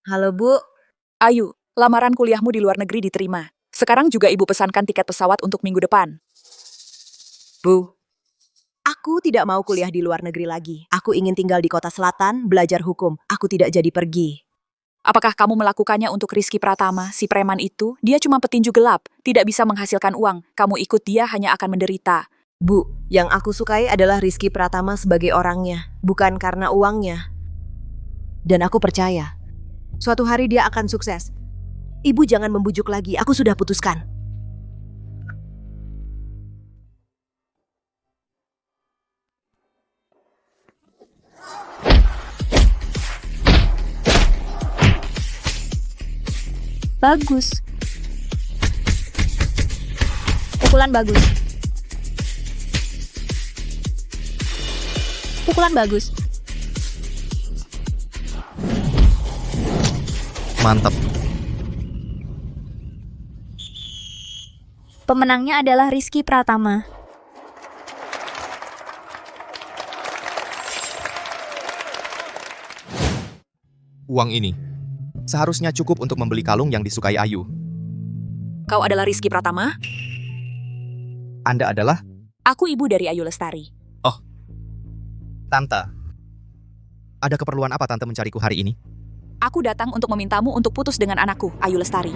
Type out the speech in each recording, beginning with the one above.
Halo Bu, Ayu, lamaran kuliahmu di luar negeri diterima. Sekarang juga ibu pesankan tiket pesawat untuk minggu depan. Bu. Aku tidak mau kuliah di luar negeri lagi. Aku ingin tinggal di kota selatan, belajar hukum. Aku tidak jadi pergi. Apakah kamu melakukannya untuk Rizky Pratama, si preman itu? Dia cuma petinju gelap, tidak bisa menghasilkan uang. Kamu ikut dia hanya akan menderita. Bu, yang aku sukai adalah Rizky Pratama sebagai orangnya, bukan karena uangnya. Dan aku percaya, suatu hari dia akan sukses. Ibu jangan membujuk lagi, aku sudah putuskan. Bagus. Pukulan bagus. Pukulan bagus. Mantap. Pemenangnya adalah Rizky Pratama. Uang ini seharusnya cukup untuk membeli kalung yang disukai Ayu. Kau adalah Rizky Pratama? Anda adalah Aku ibu dari Ayu Lestari. Tante. Ada keperluan apa Tante mencariku hari ini? Aku datang untuk memintamu untuk putus dengan anakku, Ayu Lestari.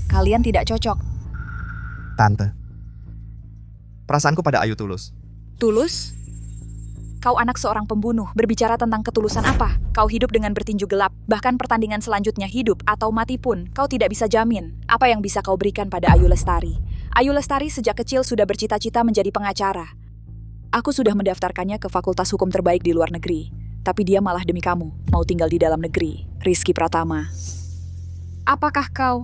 Kalian tidak cocok. Tante. Perasaanku pada Ayu tulus. Tulus? Kau anak seorang pembunuh, berbicara tentang ketulusan apa? Kau hidup dengan bertinju gelap, bahkan pertandingan selanjutnya hidup atau mati pun, kau tidak bisa jamin. Apa yang bisa kau berikan pada Ayu Lestari? Ayu Lestari sejak kecil sudah bercita-cita menjadi pengacara. Aku sudah mendaftarkannya ke fakultas hukum terbaik di luar negeri. Tapi dia malah demi kamu, mau tinggal di dalam negeri. Rizky Pratama. Apakah kau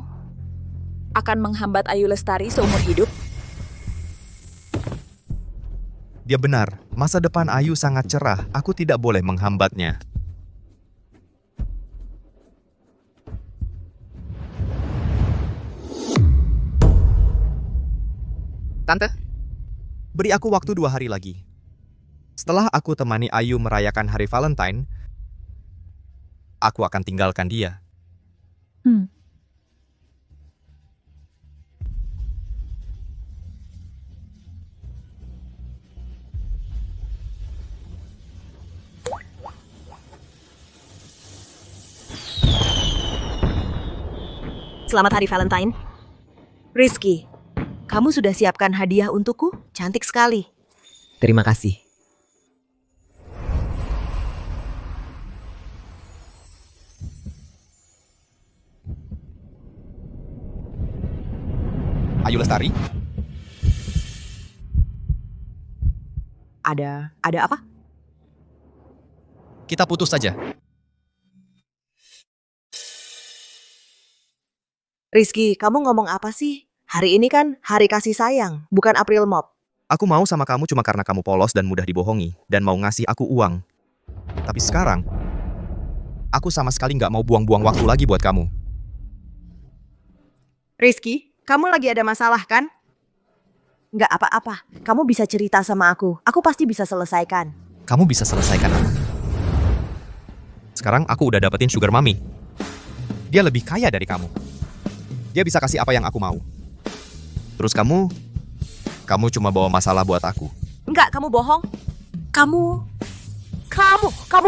akan menghambat Ayu Lestari seumur hidup? Dia benar, masa depan Ayu sangat cerah. Aku tidak boleh menghambatnya. Tante, beri aku waktu 2 hari lagi. Setelah aku temani Ayu merayakan hari Valentine, aku akan tinggalkan dia. Selamat Hari Valentine. Rizky, kamu sudah siapkan hadiah untukku? Cantik sekali. Terima kasih. Ayu Lestari, Ada apa? kita putus saja. Rizky, kamu ngomong apa sih? Hari ini kan hari kasih sayang, bukan April Mop. Aku mau sama kamu cuma karena kamu polos dan mudah dibohongi, dan mau ngasih aku uang. Tapi sekarang, aku sama sekali nggak mau buang-buang waktu lagi buat kamu. Rizky, kamu lagi ada masalah kan? Nggak apa-apa, kamu bisa cerita sama aku pasti bisa selesaikan. Kamu bisa selesaikan aku. Sekarang aku udah dapetin sugar mommy. Dia lebih kaya dari kamu. Dia bisa kasih apa yang aku mau. Terus kamu cuma bawa masalah buat aku. Enggak, kamu bohong. Kamu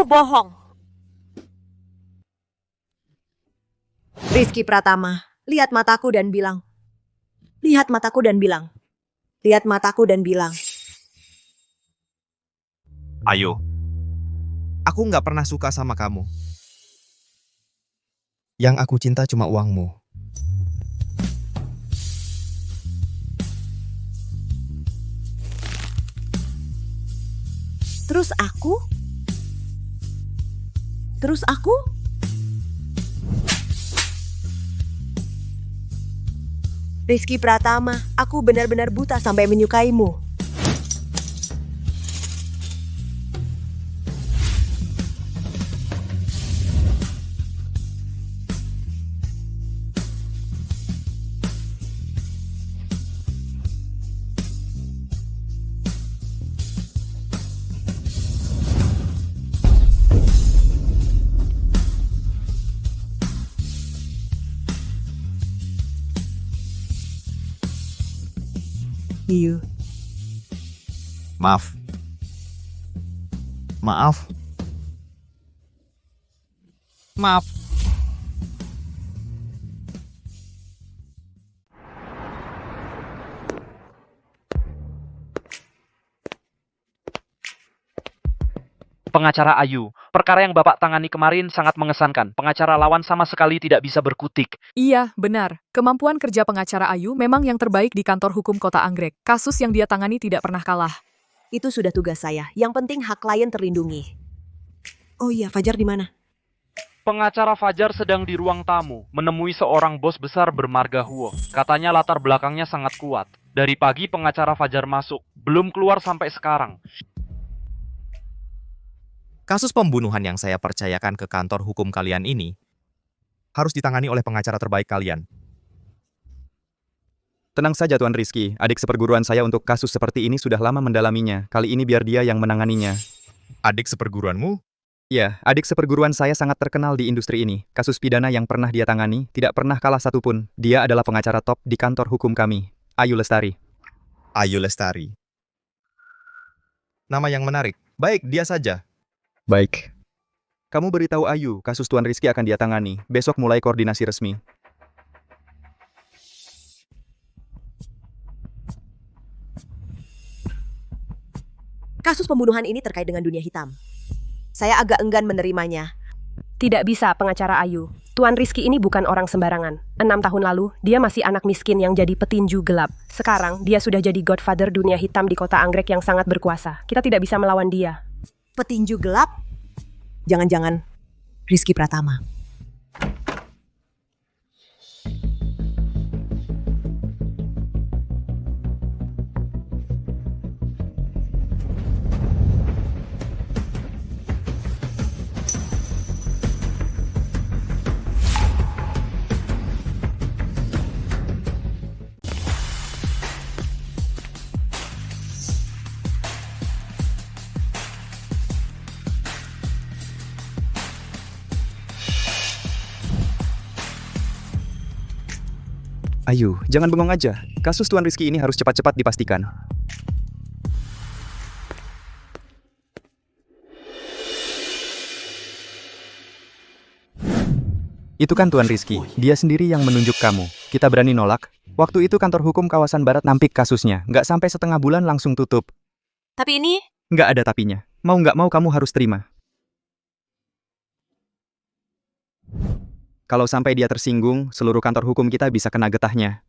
bohong. Rizky Pratama, lihat mataku dan bilang. Lihat mataku dan bilang. Lihat mataku dan bilang. Ayo. Aku nggak pernah suka sama kamu. Yang aku cinta cuma uangmu. Terus aku? Terus aku? Rizky Pratama, aku benar-benar buta sampai menyukaimu. Iya. Maaf. Maaf. Maaf. Pengacara Ayu, perkara yang Bapak tangani kemarin sangat mengesankan. Pengacara lawan sama sekali tidak bisa berkutik. Iya, benar. Kemampuan kerja pengacara Ayu memang yang terbaik di kantor hukum Kota Anggrek. Kasus yang dia tangani tidak pernah kalah. Itu sudah tugas saya. Yang penting hak klien terlindungi. Oh iya, Fajar di mana? Pengacara Fajar sedang di ruang tamu, menemui seorang bos besar bermarga Huo. Katanya latar belakangnya sangat kuat. Dari pagi pengacara Fajar masuk, belum keluar sampai sekarang. Kasus pembunuhan yang saya percayakan ke kantor hukum kalian ini harus ditangani oleh pengacara terbaik kalian. Tenang saja Tuan Rizky, adik seperguruan saya untuk kasus seperti ini sudah lama mendalaminya. Kali ini biar dia yang menanganinya. Adik seperguruanmu? Ya, adik seperguruan saya sangat terkenal di industri ini. Kasus pidana yang pernah dia tangani tidak pernah kalah satupun. Dia adalah pengacara top di kantor hukum kami, Ayu Lestari. Ayu Lestari. Nama yang menarik. Baik, dia saja. Baik. Kamu beritahu Ayu, kasus Tuan Rizky akan dia tangani. Besok mulai koordinasi resmi. Kasus pembunuhan ini terkait dengan dunia hitam. Saya agak enggan menerimanya. Tidak bisa, pengacara Ayu. Tuan Rizky ini bukan orang sembarangan. 6 tahun lalu, dia masih anak miskin yang jadi petinju gelap. Sekarang, dia sudah jadi godfather dunia hitam di Kota Anggrek yang sangat berkuasa. Kita tidak bisa melawan dia. Petinju gelap? Jangan-jangan Rizky Pratama. Ayu, jangan bengong aja. Kasus Tuan Rizky ini harus cepat-cepat dipastikan. Itu kan Tuan Rizky, dia sendiri yang menunjuk kamu. Kita berani nolak? Waktu itu kantor hukum kawasan barat nampik kasusnya. Nggak sampai setengah bulan langsung tutup. Tapi ini Nggak ada tapinya. Mau nggak mau kamu harus terima. Kalau sampai dia tersinggung, seluruh kantor hukum kita bisa kena getahnya.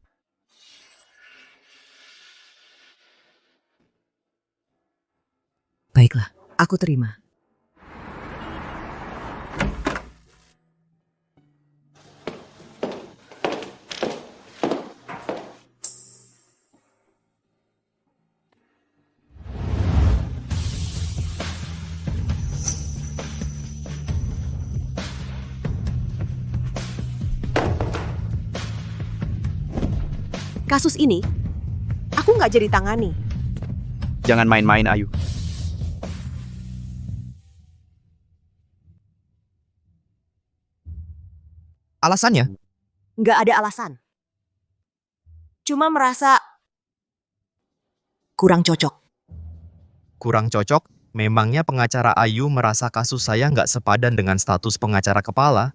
baiklah, aku terima. Kasus ini, aku nggak jadi tangani. Jangan main-main, Ayu. Alasannya? Nggak ada alasan. Cuma merasa kurang cocok. Kurang cocok? Memangnya pengacara Ayu merasa kasus saya nggak sepadan dengan status pengacara kepala?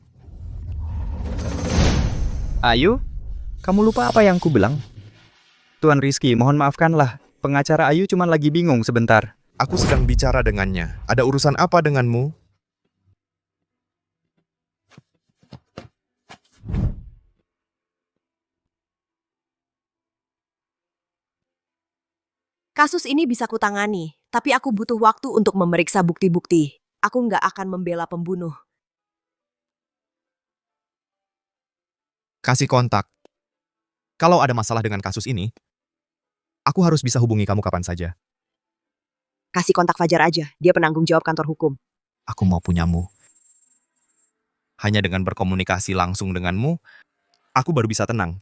Ayu? Kamu lupa apa yang ku bilang? Tuan Rizky, mohon maafkanlah. Pengacara Ayu cuma lagi bingung sebentar. Aku sedang bicara dengannya. Ada urusan apa denganmu? Kasus ini bisa kutangani, tapi aku butuh waktu untuk memeriksa bukti-bukti. Aku nggak akan membela pembunuh. Kasih kontak. Kalau ada masalah dengan kasus ini, aku harus bisa hubungi kamu kapan saja. Kasih kontak Fajar aja, dia penanggung jawab kantor hukum. Aku mau punyamu. Hanya dengan berkomunikasi langsung denganmu, aku baru bisa tenang.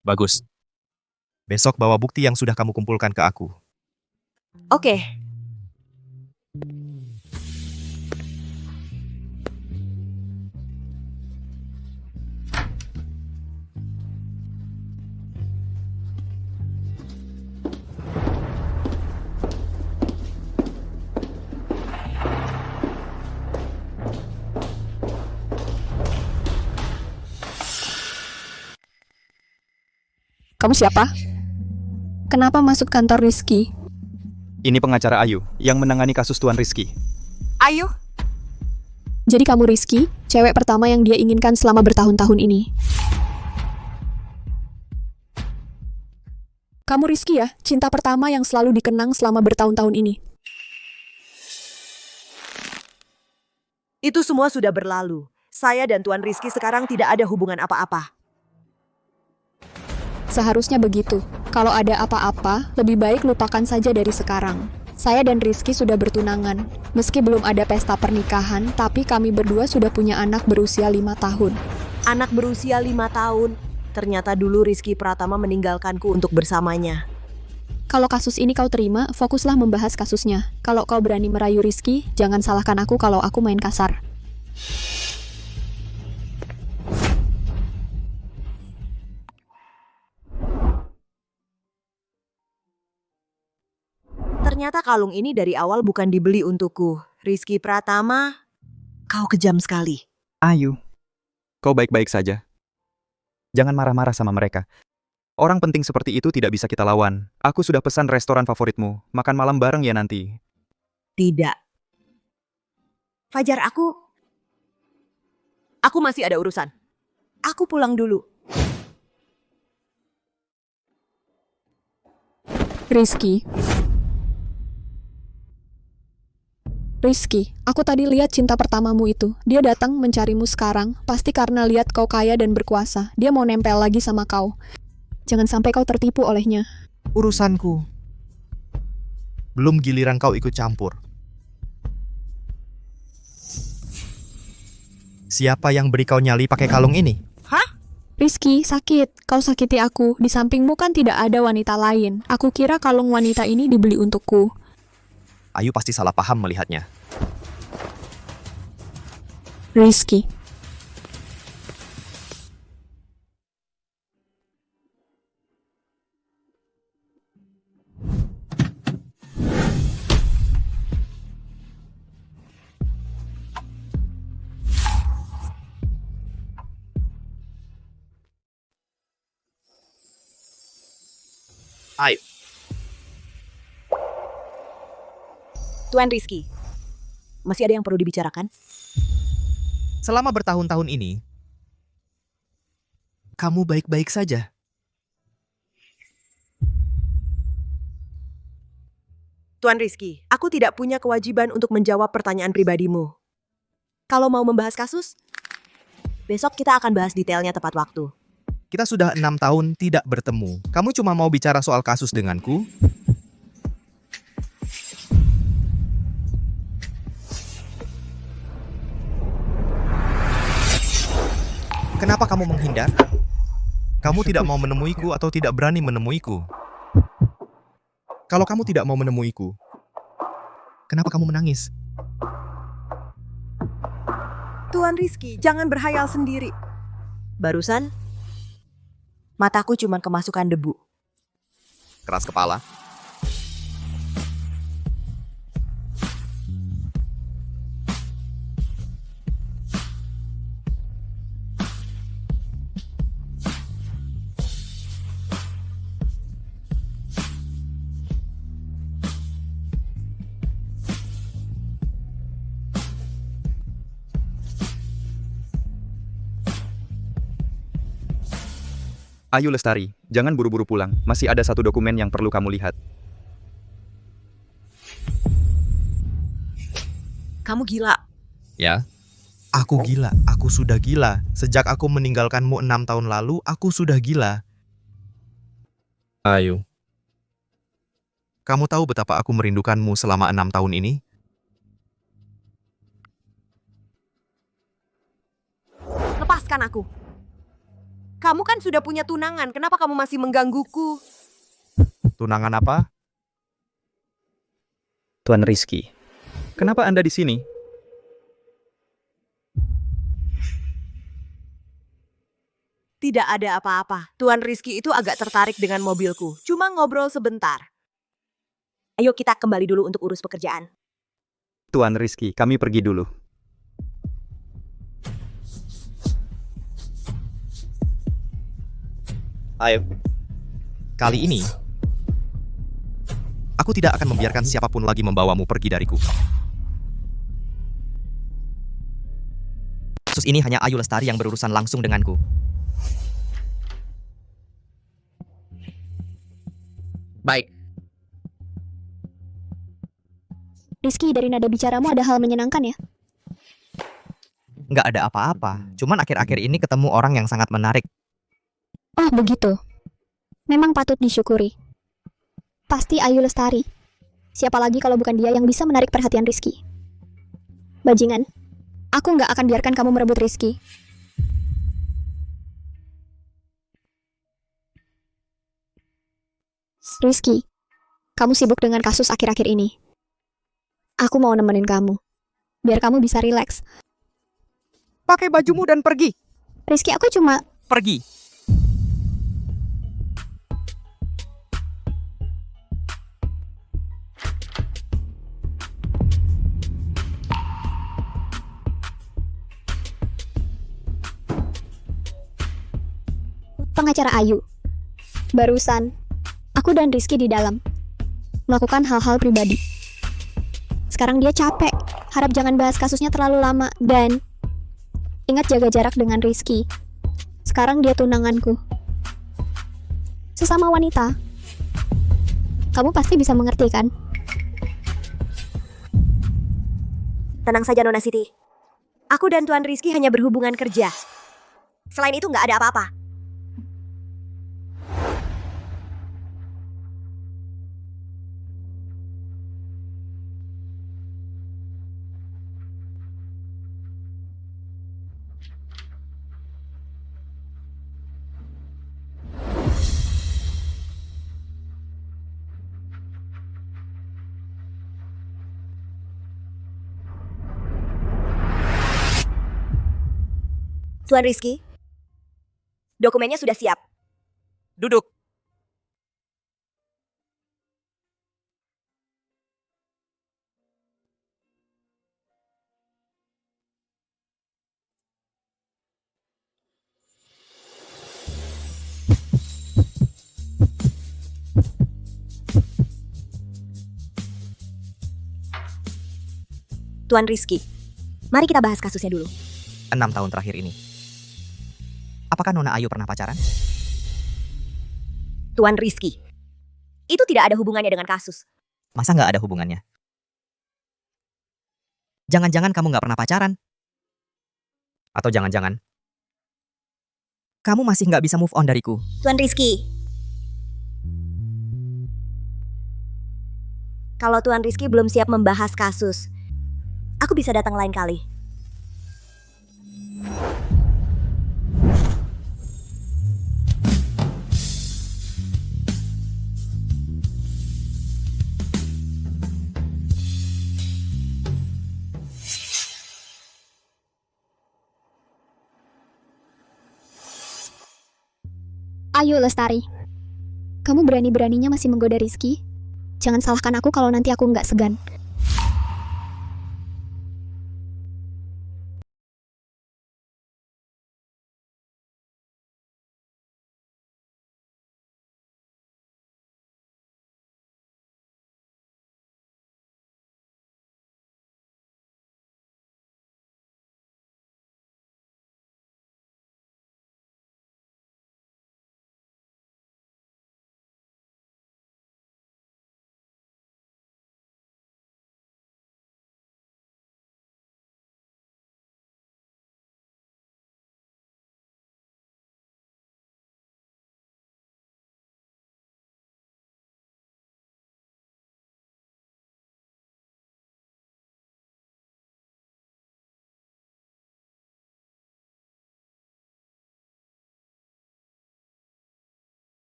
Bagus. Besok bawa bukti yang sudah kamu kumpulkan ke aku. Oke. Kamu siapa? Kenapa masuk kantor Rizky? Ini pengacara Ayu yang menangani kasus Tuan Rizky. Ayo. Jadi kamu Rizky, cewek pertama yang dia inginkan selama bertahun-tahun ini. Kamu Rizky ya, cinta pertama yang selalu dikenang selama bertahun-tahun ini. Itu semua sudah berlalu. Saya dan Tuan Rizky sekarang tidak ada hubungan apa-apa. Seharusnya begitu. Kalau ada apa-apa, lebih baik lupakan saja dari sekarang. Saya dan Rizky sudah bertunangan. Meski belum ada pesta pernikahan, tapi kami berdua sudah punya anak berusia 5 tahun. Anak berusia 5 tahun. Ternyata dulu Rizky Pratama meninggalkanku untuk bersamanya. Kalau kasus ini kau terima, fokuslah membahas kasusnya. Kalau kau berani merayu Rizky, jangan salahkan aku kalau aku main kasar. Ternyata kalung ini dari awal bukan dibeli untukku. Rizky Pratama, kau kejam sekali. Ayu, kau baik-baik saja. Jangan marah-marah sama mereka. Orang penting seperti itu tidak bisa kita lawan. Aku sudah pesan restoran favoritmu. Makan malam bareng ya nanti. Tidak. Fajar, aku masih ada urusan. Aku pulang dulu. Rizky, aku tadi lihat cinta pertamamu itu. Dia datang mencarimu sekarang, pasti karena lihat kau kaya dan berkuasa. Dia mau nempel lagi sama kau. Jangan sampai kau tertipu olehnya. Urusanku. Belum giliran kau ikut campur. Siapa yang beri kau nyali pakai kalung ini? Rizky, sakit. Kau sakiti aku. Di sampingmu kan tidak ada wanita lain. Aku kira kalung wanita ini dibeli untukku. Ayu pasti salah paham melihatnya. Rizky. Ayu. Tuan Rizky, masih ada yang perlu dibicarakan? Selama bertahun-tahun ini, kamu baik-baik saja. Tuan Rizky, aku tidak punya kewajiban untuk menjawab pertanyaan pribadimu. Kalau mau membahas kasus, besok kita akan bahas detailnya tepat waktu. Kita sudah 6 tahun tidak bertemu. Kamu cuma mau bicara soal kasus denganku? Kenapa kamu menghindar? Kamu tidak mau menemuiku atau tidak berani menemuiku? Kalau kamu tidak mau menemuiku, kenapa kamu menangis? Tuan Rizky, jangan berhayal sendiri. Barusan, mataku cuma kemasukan debu. Keras kepala. Ayu Lestari, jangan buru-buru pulang. Masih ada satu dokumen yang perlu kamu lihat. Kamu gila. Ya? Aku gila, aku sudah gila. Sejak aku meninggalkanmu 6 tahun lalu, aku sudah gila. Ayu. Kamu tahu betapa aku merindukanmu selama 6 tahun ini? Lepaskan aku. Kamu kan sudah punya tunangan, kenapa kamu masih menggangguku? Tunangan apa? Tuan Rizky, kenapa Anda di sini? Tidak ada apa-apa. Tuan Rizky itu agak tertarik dengan mobilku. Cuma ngobrol sebentar. Ayo kita kembali dulu untuk urus pekerjaan. Tuan Rizky, kami pergi dulu. Ayo. Kali ini, aku tidak akan membiarkan siapapun lagi membawamu pergi dariku. Kasus ini hanya Ayu Lestari yang berurusan langsung denganku. Baik, Rizky, dari nada bicaramu ada hal menyenangkan ya? Nggak ada apa-apa, cuman akhir-akhir ini ketemu orang yang sangat menarik. Oh, begitu. Memang patut disyukuri. Pasti Ayu Lestari. Siapa lagi kalau bukan dia yang bisa menarik perhatian Rizky? Bajingan, aku nggak akan biarkan kamu merebut Rizky. Rizky, kamu sibuk dengan kasus akhir-akhir ini. Aku mau nemenin kamu, biar kamu bisa rileks. Pakai bajumu dan pergi. Rizky, aku cuma... Pergi. pengacara Ayu. Barusan, aku dan Rizky di dalam melakukan hal-hal pribadi. Sekarang dia capek, harap jangan bahas kasusnya terlalu lama, dan ingat jaga jarak dengan Rizky. Sekarang dia tunanganku. Sesama wanita. Kamu pasti bisa mengerti kan? Tenang saja Nona Siti. Aku dan Tuan Rizky hanya berhubungan kerja. Selain itu nggak ada apa-apa. Tuan Rizky, dokumennya sudah siap. Duduk. Tuan Rizky, mari kita bahas kasusnya dulu. 6 tahun terakhir ini. Apakah Nona Ayu pernah pacaran? Tuan Rizky, itu tidak ada hubungannya dengan kasus. Masa nggak ada hubungannya? Jangan-jangan kamu nggak pernah pacaran? Atau jangan-jangan kamu masih nggak bisa move on dariku? Tuan Rizky, kalau Tuan Rizky belum siap membahas kasus, aku bisa datang lain kali. Ayo Lestari. Kamu berani-beraninya masih menggoda Rizky? Jangan salahkan aku kalau nanti aku nggak segan.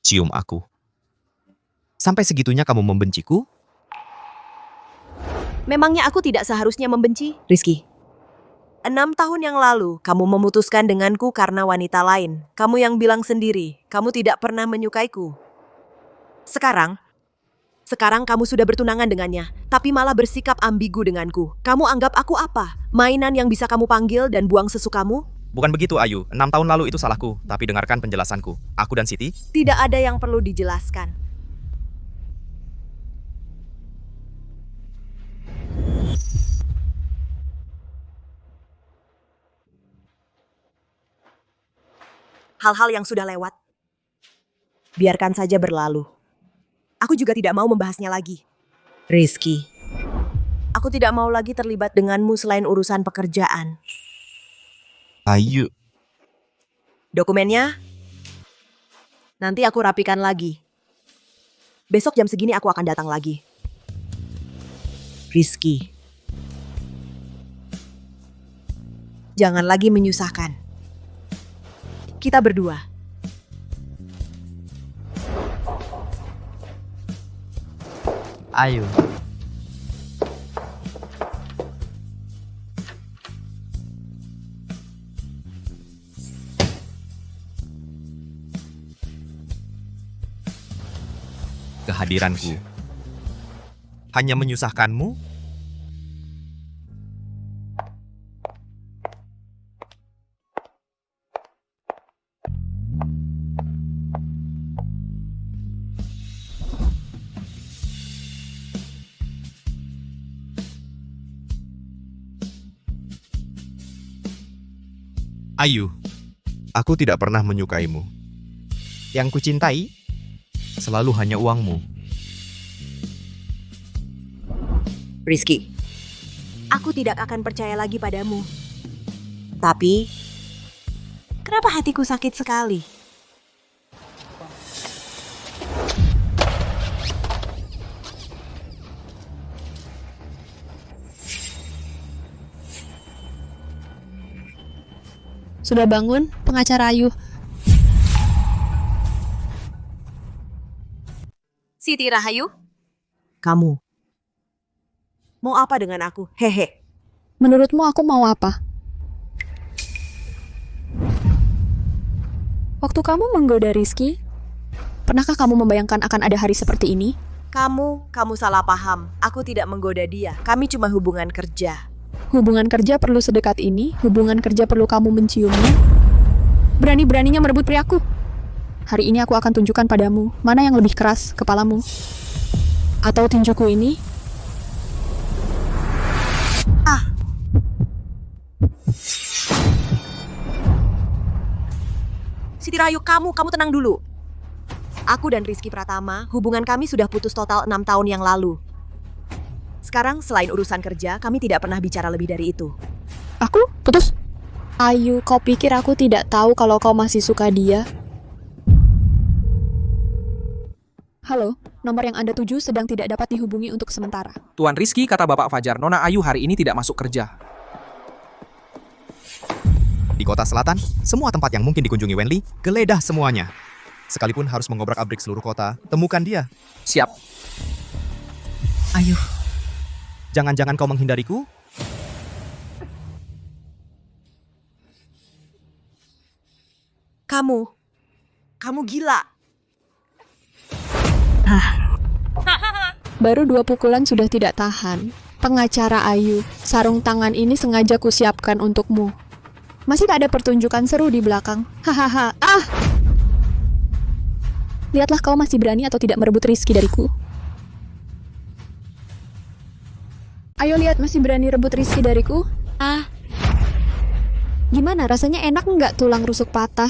Cium aku. Sampai segitunya kamu membenciku? Memangnya aku tidak seharusnya membenci? Rizky, 6 tahun yang lalu, kamu memutuskan denganku karena wanita lain. Kamu yang bilang sendiri, kamu tidak pernah menyukaiku. Sekarang kamu sudah bertunangan dengannya, tapi malah bersikap ambigu denganku. Kamu anggap aku apa? Mainan yang bisa kamu panggil dan buang sesukamu? Bukan begitu, Ayu. 6 tahun lalu itu salahku, tapi dengarkan penjelasanku. Aku dan Siti, Tidak ada yang perlu dijelaskan. Hal-hal yang sudah lewat, biarkan saja berlalu. Aku juga tidak mau membahasnya lagi. Rizky, aku tidak mau lagi terlibat denganmu selain urusan pekerjaan. Ayu. Dokumennya, nanti aku rapikan lagi. Besok jam segini aku akan datang lagi. Rizky, jangan lagi menyusahkan. Kita berdua. Ayu. Kehadiranku hanya menyusahkanmu? Ayu, aku tidak pernah menyukaimu. Yang kucintai selalu hanya uangmu. Rizky, aku tidak akan percaya lagi padamu. Tapi, kenapa hatiku sakit sekali? Sudah bangun, pengacara Ayu? Siti Rahayu? Kamu. Mau apa dengan aku? Hehe. Menurutmu aku mau apa? Waktu kamu menggoda Rizky, pernahkah kamu membayangkan akan ada hari seperti ini? Kamu salah paham. Aku tidak menggoda dia. Kami cuma hubungan kerja. Hubungan kerja perlu sedekat ini? Hubungan kerja perlu kamu menciumnya? Berani-beraninya merebut priaku? Hari ini aku akan tunjukkan padamu mana yang lebih keras, kepalamu atau tinjuku ini. Siti Rahayu, kamu tenang dulu. Aku dan Rizky Pratama, hubungan kami sudah putus total 6 tahun yang lalu. Sekarang selain urusan kerja, kami tidak pernah bicara lebih dari itu. Aku? Putus? Ayu, kau pikir aku tidak tahu kalau kau masih suka dia? Halo, nomor yang Anda tuju sedang tidak dapat dihubungi untuk sementara. Tuan Rizky, kata Bapak Fajar, Nona Ayu hari ini tidak masuk kerja. Di kota selatan, semua tempat yang mungkin dikunjungi Wenli, geledah semuanya. Sekalipun harus mengobrak-abrik seluruh kota, temukan dia. Siap. Ayu. Jangan-jangan kau menghindariku? Kamu gila. Baru 2 pukulan sudah tidak tahan. Pengacara Ayu, sarung tangan ini sengaja kusiapkan untukmu. Masih tak ada pertunjukan seru di belakang. Hahaha. Lihatlah kau masih berani atau tidak merebut Rizky dariku. Ayo lihat, masih berani rebut Rizky dariku? Gimana, rasanya enak nggak tulang rusuk patah?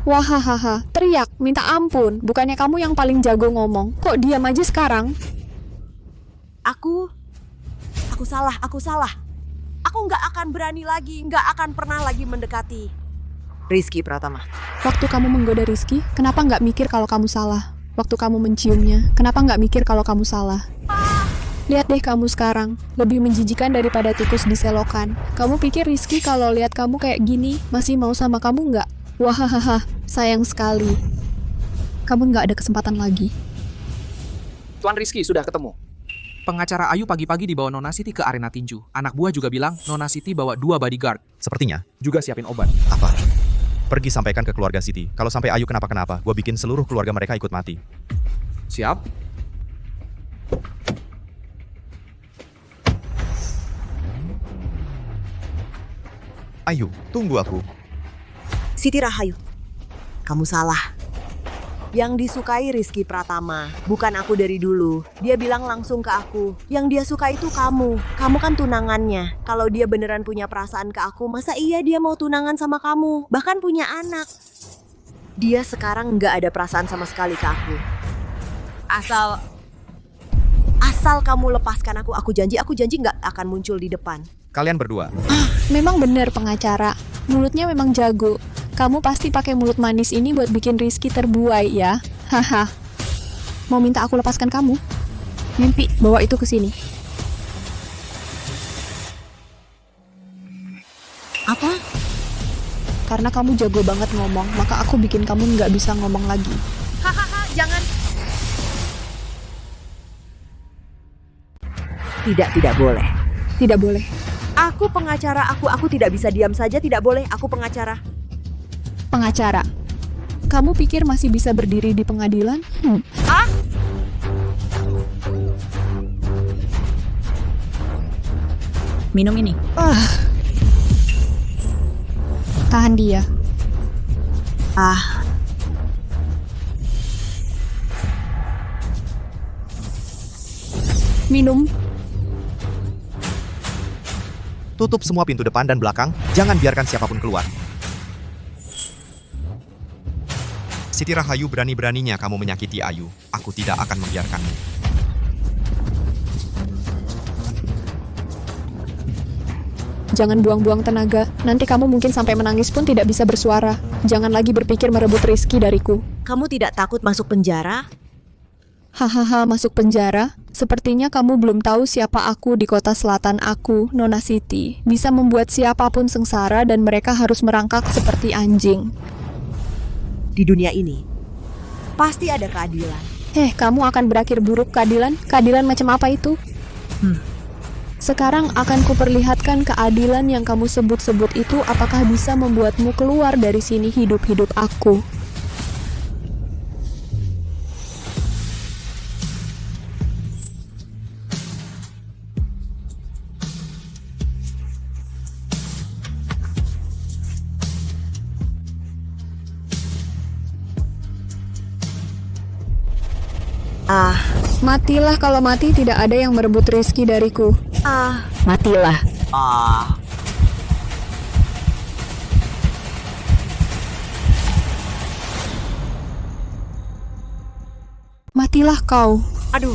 Wahahaha, teriak, minta ampun. Bukannya kamu yang paling jago ngomong. Kok diam aja sekarang? Aku salah. Aku nggak akan berani lagi, nggak akan pernah lagi mendekati Rizky Pratama. Waktu kamu menggoda Rizky, kenapa nggak mikir kalau kamu salah? Waktu kamu menciumnya, kenapa nggak mikir kalau kamu salah? Lihat deh kamu sekarang, lebih menjijikan daripada tikus di selokan. Kamu pikir Rizky kalau lihat kamu kayak gini, masih mau sama kamu nggak? Wahahaha, sayang sekali. Kamu nggak ada kesempatan lagi. Tuan Rizky sudah ketemu. Pengacara Ayu pagi-pagi dibawa Nona Siti ke arena tinju. Anak buah juga bilang Nona Siti bawa 2 bodyguard. Sepertinya. Juga siapin obat. Apa? Pergi sampaikan ke keluarga Siti. Kalau sampai Ayu kenapa-kenapa, gue bikin seluruh keluarga mereka ikut mati. Siap? Ayu, tunggu aku. Siti Rahayu, kamu salah. Yang disukai Rizky Pratama, bukan aku dari dulu. Dia bilang langsung ke aku, yang dia suka itu kamu. Kamu kan tunangannya. Kalau dia beneran punya perasaan ke aku, masa iya dia mau tunangan sama kamu? Bahkan punya anak. Dia sekarang nggak ada perasaan sama sekali ke aku. Asal kamu lepaskan aku janji nggak akan muncul di depan. Kalian berdua. Memang benar pengacara, mulutnya memang jago. Kamu pasti pakai mulut manis ini buat bikin Rizky terbuai ya. Haha. Mau minta aku lepaskan kamu? Mimpi, bawa itu ke sini. Apa? Karena kamu jago banget ngomong, maka aku bikin kamu nggak bisa ngomong lagi. Hahaha, jangan. Tidak boleh. Tidak boleh. Aku pengacara, aku tidak bisa diam saja, tidak boleh, aku pengacara. Pengacara. Kamu pikir masih bisa berdiri di pengadilan? Minum ini. Tahan dia. Minum. Tutup semua pintu depan dan belakang, jangan biarkan siapapun keluar. Siti Rahayu, berani-beraninya kamu menyakiti Ayu. Aku tidak akan membiarkanmu. Jangan buang-buang tenaga. Nanti kamu mungkin sampai menangis pun tidak bisa bersuara. Jangan lagi berpikir merebut Rizky dariku. Kamu tidak takut masuk penjara? Hahaha, masuk penjara? Sepertinya kamu belum tahu siapa aku di kota selatan aku, Nona Siti. Bisa membuat siapapun sengsara dan mereka harus merangkak seperti anjing. Di dunia ini, pasti ada keadilan. Kamu akan berakhir buruk keadilan? Keadilan macam apa itu? Sekarang akan kuperlihatkan keadilan yang kamu sebut-sebut itu apakah bisa membuatmu keluar dari sini hidup-hidup aku. Matilah kalau mati tidak ada yang merebut Rizky dariku. Matilah. Matilah kau. Aduh.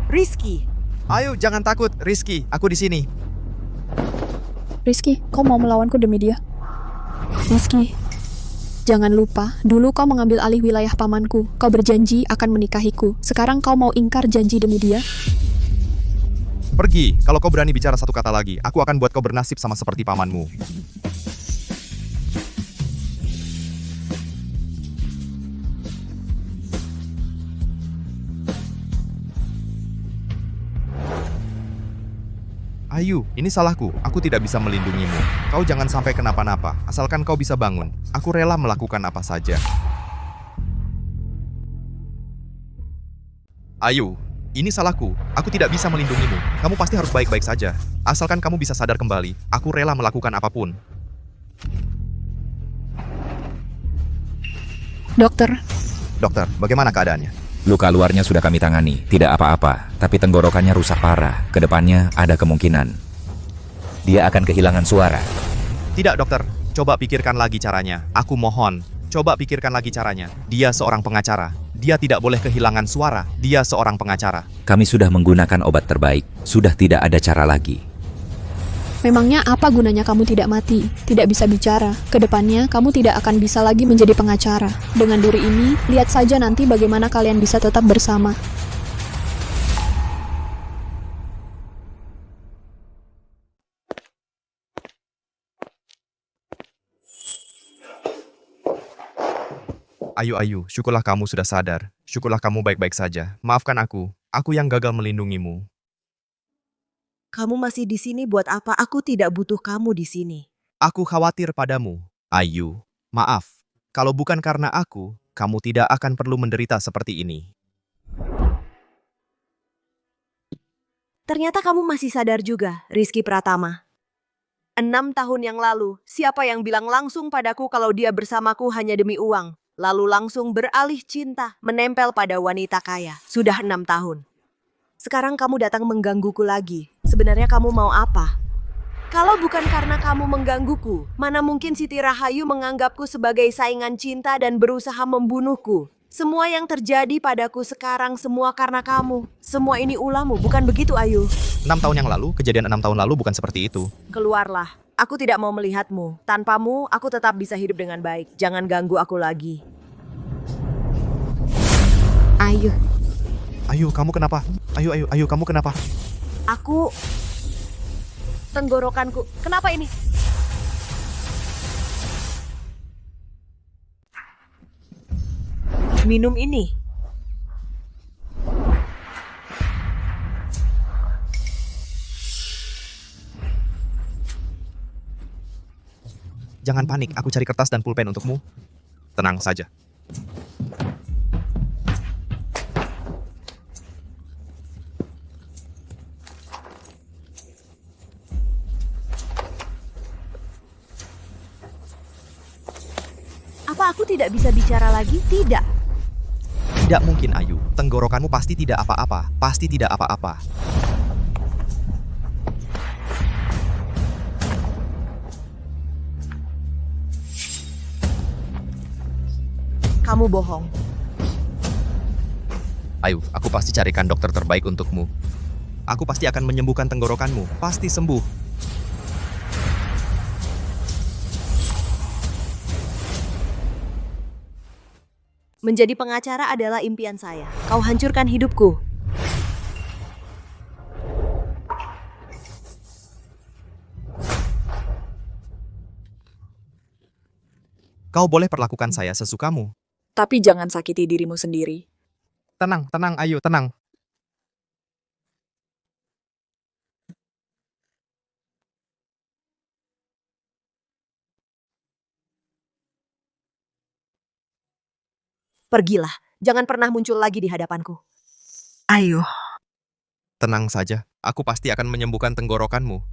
Rizky. Ayo, jangan takut, Rizky. Aku di sini. Rizky, kau mau melawanku demi dia? Rizky, jangan lupa, dulu kau mengambil alih wilayah pamanku. Kau berjanji akan menikahiku. Sekarang kau mau ingkar janji demi dia? Pergi, kalau kau berani bicara satu kata lagi, aku akan buat kau bernasib sama seperti pamanmu. Ayu, ini salahku. Aku tidak bisa melindungimu. Kau jangan sampai kenapa-napa. Asalkan kau bisa bangun. Aku rela melakukan apa saja. Ayu, ini salahku. Aku tidak bisa melindungimu. Kamu pasti harus baik-baik saja. Asalkan kamu bisa sadar kembali. Aku rela melakukan apapun. Dokter, Bagaimana keadaannya? Luka luarnya sudah kami tangani, tidak apa-apa, tapi tenggorokannya rusak parah. Kedepannya ada kemungkinan dia akan kehilangan suara. Tidak, dokter. Coba pikirkan lagi caranya. Aku mohon. Coba pikirkan lagi caranya. Dia seorang pengacara. Dia tidak boleh kehilangan suara. Dia seorang pengacara. Kami sudah menggunakan obat terbaik, sudah tidak ada cara lagi. Memangnya apa gunanya kamu tidak mati, tidak bisa bicara? Kedepannya, kamu tidak akan bisa lagi menjadi pengacara. Dengan duri ini, lihat saja nanti bagaimana kalian bisa tetap bersama. Ayu, syukurlah kamu sudah sadar. Syukurlah kamu baik-baik saja. Maafkan aku yang gagal melindungimu. Kamu masih di sini buat apa? Aku tidak butuh kamu di sini. Aku khawatir padamu, Ayu. Maaf, kalau bukan karena aku, kamu tidak akan perlu menderita seperti ini. Ternyata kamu masih sadar juga, Rizky Pratama. 6 tahun yang lalu, siapa yang bilang langsung padaku kalau dia bersamaku hanya demi uang? Lalu langsung beralih cinta, menempel pada wanita kaya. Sudah 6 tahun. Sekarang kamu datang menggangguku lagi. Sebenarnya kamu mau apa? Kalau bukan karena kamu menggangguku, mana mungkin Siti Rahayu menganggapku sebagai saingan cinta dan berusaha membunuhku? Semua yang terjadi padaku sekarang semua karena kamu. Semua ini ulahmu, bukan begitu Ayu? 6 tahun yang lalu, kejadian 6 tahun lalu bukan seperti itu. Keluarlah. Aku tidak mau melihatmu. Tanpamu, aku tetap bisa hidup dengan baik. Jangan ganggu aku lagi. Ayu, kamu kenapa? Ayu, kamu kenapa? Aku... Tenggorokanku. Kenapa ini? Minum ini. Jangan panik, aku cari kertas dan pulpen untukmu. Tenang saja. Apa aku tidak bisa bicara lagi? Tidak. Tidak mungkin, Ayu. Tenggorokanmu pasti tidak apa-apa. Pasti tidak apa-apa. Kamu bohong. Ayu, aku pasti carikan dokter terbaik untukmu. Aku pasti akan menyembuhkan tenggorokanmu. Pasti sembuh. Menjadi pengacara adalah impian saya. Kau hancurkan hidupku. Kau boleh perlakukan saya sesukamu. Tapi jangan sakiti dirimu sendiri. Tenang, Ayu, tenang. Pergilah. Jangan pernah muncul lagi di hadapanku. Ayu, Tenang saja. Aku pasti akan menyembuhkan tenggorokanmu.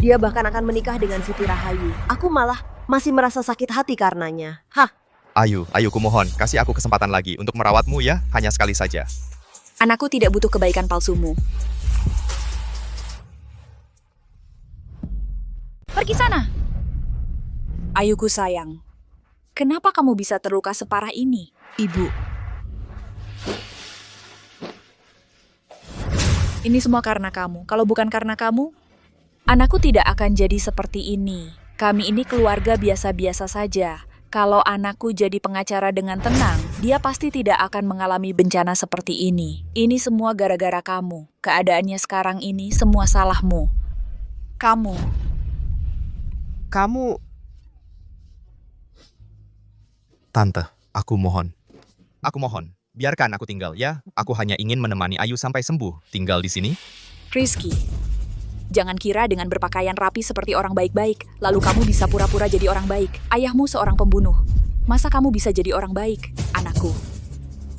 Dia bahkan akan menikah dengan Siti Rahayu. Aku malah masih merasa sakit hati karenanya. Hah? Ayu, kumohon, kasih aku kesempatan lagi untuk merawatmu ya, hanya sekali saja. Anakku tidak butuh kebaikan palsumu. Pergi sana. Ayuku sayang. Kenapa kamu bisa terluka separah ini? Ibu. Ini semua karena kamu. Kalau bukan karena kamu, anakku tidak akan jadi seperti ini. Kami ini keluarga biasa-biasa saja. Kalau anakku jadi pengacara dengan tenang, dia pasti tidak akan mengalami bencana seperti ini. Ini semua gara-gara kamu. Keadaannya sekarang ini semua salahmu. Kamu. Tante, aku mohon. Biarkan aku tinggal ya. Aku hanya ingin menemani Ayu sampai sembuh. Tinggal di sini. Rizky, jangan kira dengan berpakaian rapi seperti orang baik-baik, lalu kamu bisa pura-pura jadi orang baik. Ayahmu seorang pembunuh. Masa kamu bisa jadi orang baik, anakku?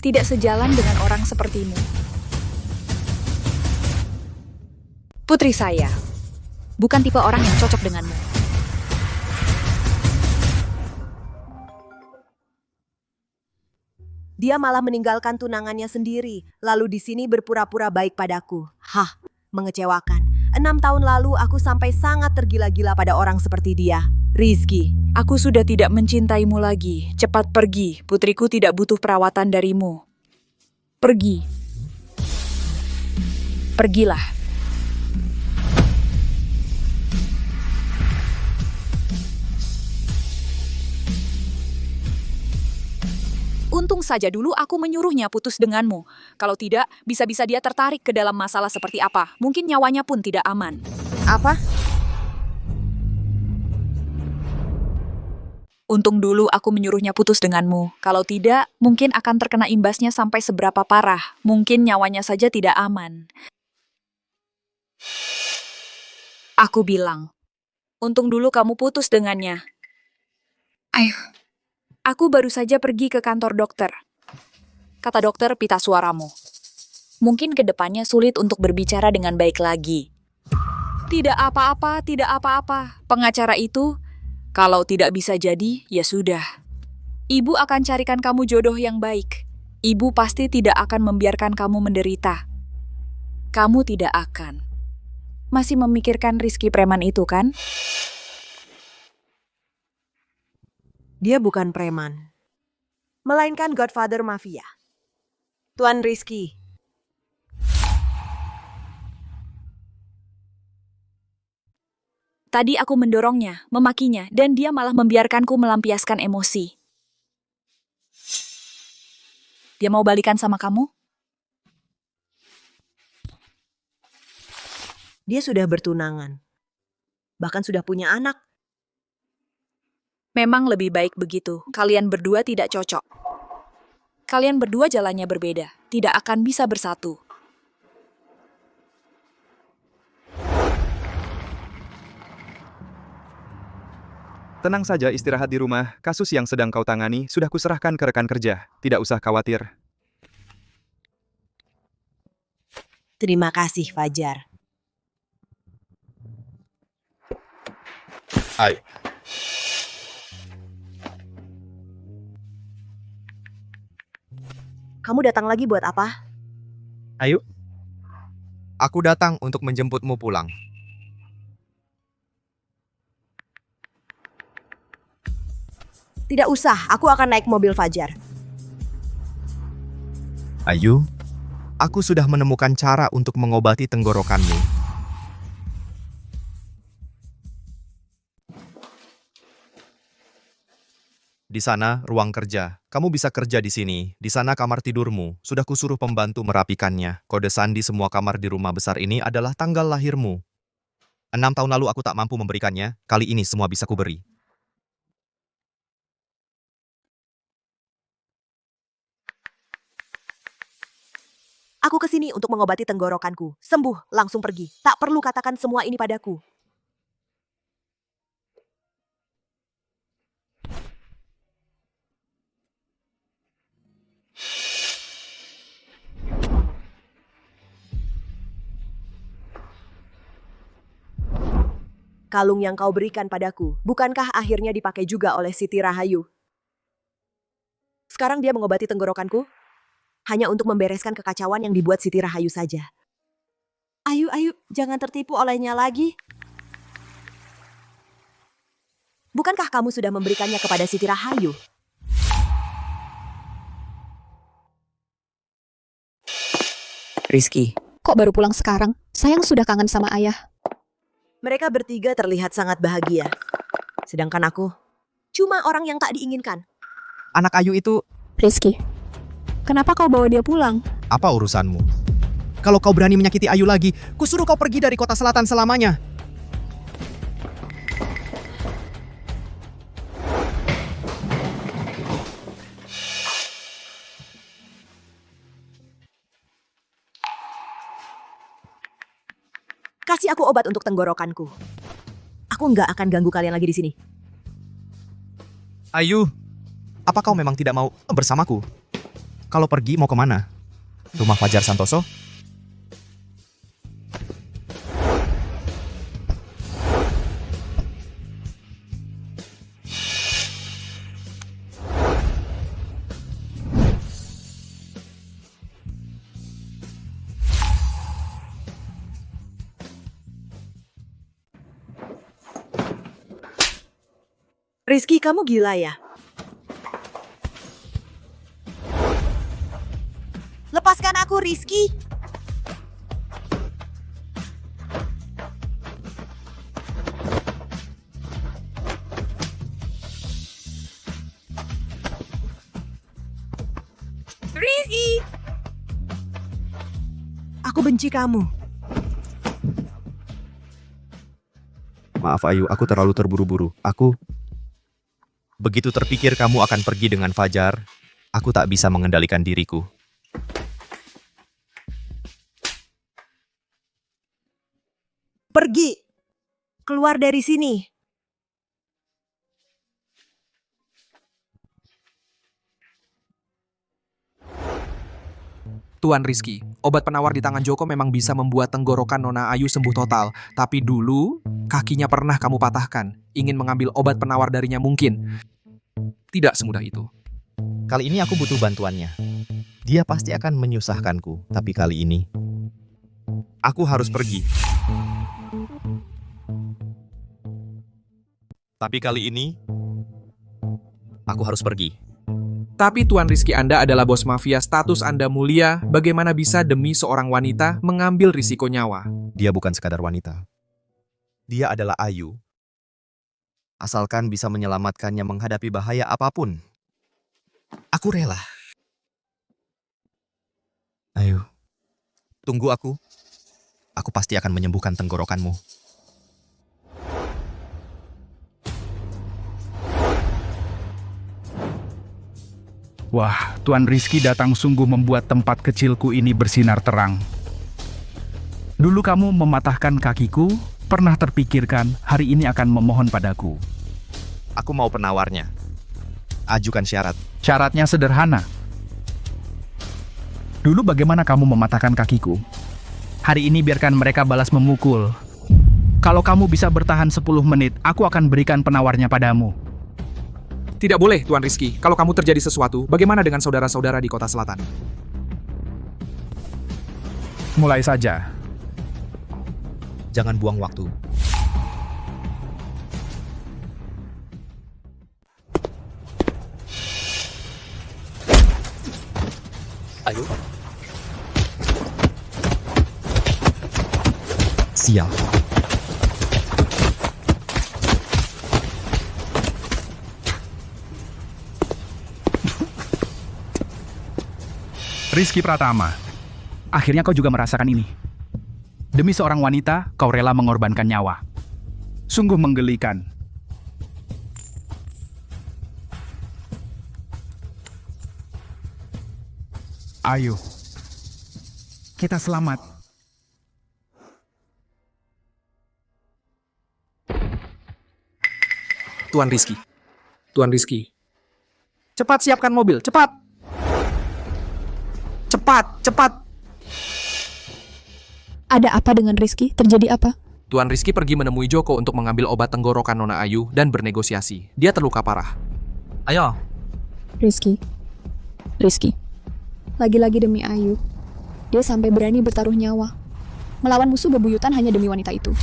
Tidak sejalan dengan orang sepertimu. Putri saya, bukan tipe orang yang cocok denganmu. Dia malah meninggalkan tunangannya sendiri, lalu di sini berpura-pura baik padaku. Hah, mengecewakan. 6 tahun lalu aku sampai sangat tergila-gila pada orang seperti dia. Rizky. Aku sudah tidak mencintaimu lagi. Cepat pergi, putriku tidak butuh perawatan darimu. Pergi. Pergilah. Untung saja dulu aku menyuruhnya putus denganmu. Kalau tidak, bisa-bisa dia tertarik ke dalam masalah seperti apa. Mungkin nyawanya pun tidak aman. Apa? Untung dulu aku menyuruhnya putus denganmu. Kalau tidak, mungkin akan terkena imbasnya sampai seberapa parah. Mungkin nyawanya saja tidak aman. Aku bilang, untung dulu kamu putus dengannya. Ayo. Aku baru saja pergi ke kantor dokter. Kata dokter, pita suaramu. Mungkin ke depannya sulit untuk berbicara dengan baik lagi. Tidak apa-apa, tidak apa-apa. Pengacara itu, kalau tidak bisa jadi, ya sudah. Ibu akan carikan kamu jodoh yang baik. Ibu pasti tidak akan membiarkan kamu menderita. Kamu tidak akan. Masih memikirkan Rizky preman itu, kan? Dia bukan preman, melainkan Godfather Mafia. Tuan Rizky. Tadi aku mendorongnya, memakinya, dan dia malah membiarkanku melampiaskan emosi. Dia mau balikan sama kamu? Dia sudah bertunangan. Bahkan sudah punya anak. Memang lebih baik begitu. Kalian berdua tidak cocok. Kalian berdua jalannya berbeda. Tidak akan bisa bersatu. Tenang saja istirahat di rumah, kasus yang sedang kau tangani sudah kuserahkan ke rekan kerja. Tidak usah khawatir. Terima kasih, Fajar. Ayo. Kamu datang lagi buat apa? Ayo. Aku datang untuk menjemputmu pulang. Tidak usah, aku akan naik mobil Fajar. Ayu, aku sudah menemukan cara untuk mengobati tenggorokanmu. Di sana, ruang kerja. Kamu bisa kerja di sini. Di sana kamar tidurmu. Sudah kusuruh pembantu merapikannya. Kode sandi semua kamar di rumah besar ini adalah tanggal lahirmu. 6 tahun lalu aku tak mampu memberikannya. Kali ini semua bisa kuberi. Aku kesini untuk mengobati tenggorokanku. Sembuh, langsung pergi. Tak perlu katakan semua ini padaku. Kalung yang kau berikan padaku, bukankah akhirnya dipakai juga oleh Siti Rahayu? Sekarang dia mengobati tenggorokanku? Hanya untuk membereskan kekacauan yang dibuat Siti Rahayu saja. Ayu, jangan tertipu olehnya lagi. Bukankah kamu sudah memberikannya kepada Siti Rahayu? Rizky, Kok baru pulang sekarang? Sayang sudah kangen sama ayah. Mereka bertiga terlihat sangat bahagia. Sedangkan aku, cuma orang yang tak diinginkan. Anak Ayu itu... Rizky, kenapa kau bawa dia pulang? Apa urusanmu? Kalau kau berani menyakiti Ayu lagi, kusuruh kau pergi dari kota selatan selamanya. Kasih aku obat untuk tenggorokanku. Aku nggak akan ganggu kalian lagi di sini. Ayu, apa kau memang tidak mau bersamaku? Kalau pergi mau kemana? Rumah Fajar Santoso? Rizky, kamu gila ya? Lepaskan aku, Rizky. Rizky! Aku benci kamu. Maaf Ayu, aku terlalu terburu-buru. Begitu terpikir kamu akan pergi dengan Fajar, aku tak bisa mengendalikan diriku. Pergi. Keluar dari sini. Tuan Rizky, obat penawar di tangan Joko memang bisa membuat tenggorokan Nona Ayu sembuh total. Tapi dulu, kakinya pernah kamu patahkan. Ingin mengambil obat penawar darinya mungkin. Tidak semudah itu. Kali ini aku butuh bantuannya. Dia pasti akan menyusahkanku, tapi kali ini aku harus pergi. Tapi kali ini aku harus pergi. Tapi Tuan Rizky Anda adalah bos mafia, status Anda mulia, bagaimana bisa demi seorang wanita mengambil risiko nyawa? Dia bukan sekadar wanita. Dia adalah Ayu. Asalkan bisa menyelamatkannya menghadapi bahaya apapun. Aku rela. Ayu, tunggu aku. Aku pasti akan menyembuhkan tenggorokanmu. Wah, Tuan Rizky datang sungguh membuat tempat kecilku ini bersinar terang. Dulu kamu mematahkan kakiku, pernah terpikirkan hari ini akan memohon padaku. Aku mau penawarnya. Ajukan syarat. Syaratnya sederhana. Dulu bagaimana kamu mematahkan kakiku? Hari ini biarkan mereka balas memukul. Kalau kamu bisa bertahan 10 menit, aku akan berikan penawarnya padamu. Tidak boleh, Tuan Rizky. Kalau kamu terjadi sesuatu, bagaimana dengan saudara-saudara di kota selatan? Mulai saja. Jangan buang waktu. Ayo. Sial. Rizky Pratama, akhirnya kau juga merasakan ini. Demi seorang wanita, kau rela mengorbankan nyawa. Sungguh menggelikan. Ayo, kita selamat. Tuan Rizky. Tuan Rizky. Cepat siapkan mobil, cepat! Cepat! Ada apa dengan Rizky? Terjadi apa? Tuan Rizky pergi menemui Joko untuk mengambil obat tenggorokan Nona Ayu dan bernegosiasi. Dia terluka parah. Ayo, Rizky. Lagi-lagi demi Ayu. Dia sampai berani bertaruh nyawa. Melawan musuh bebuyutan hanya demi wanita itu.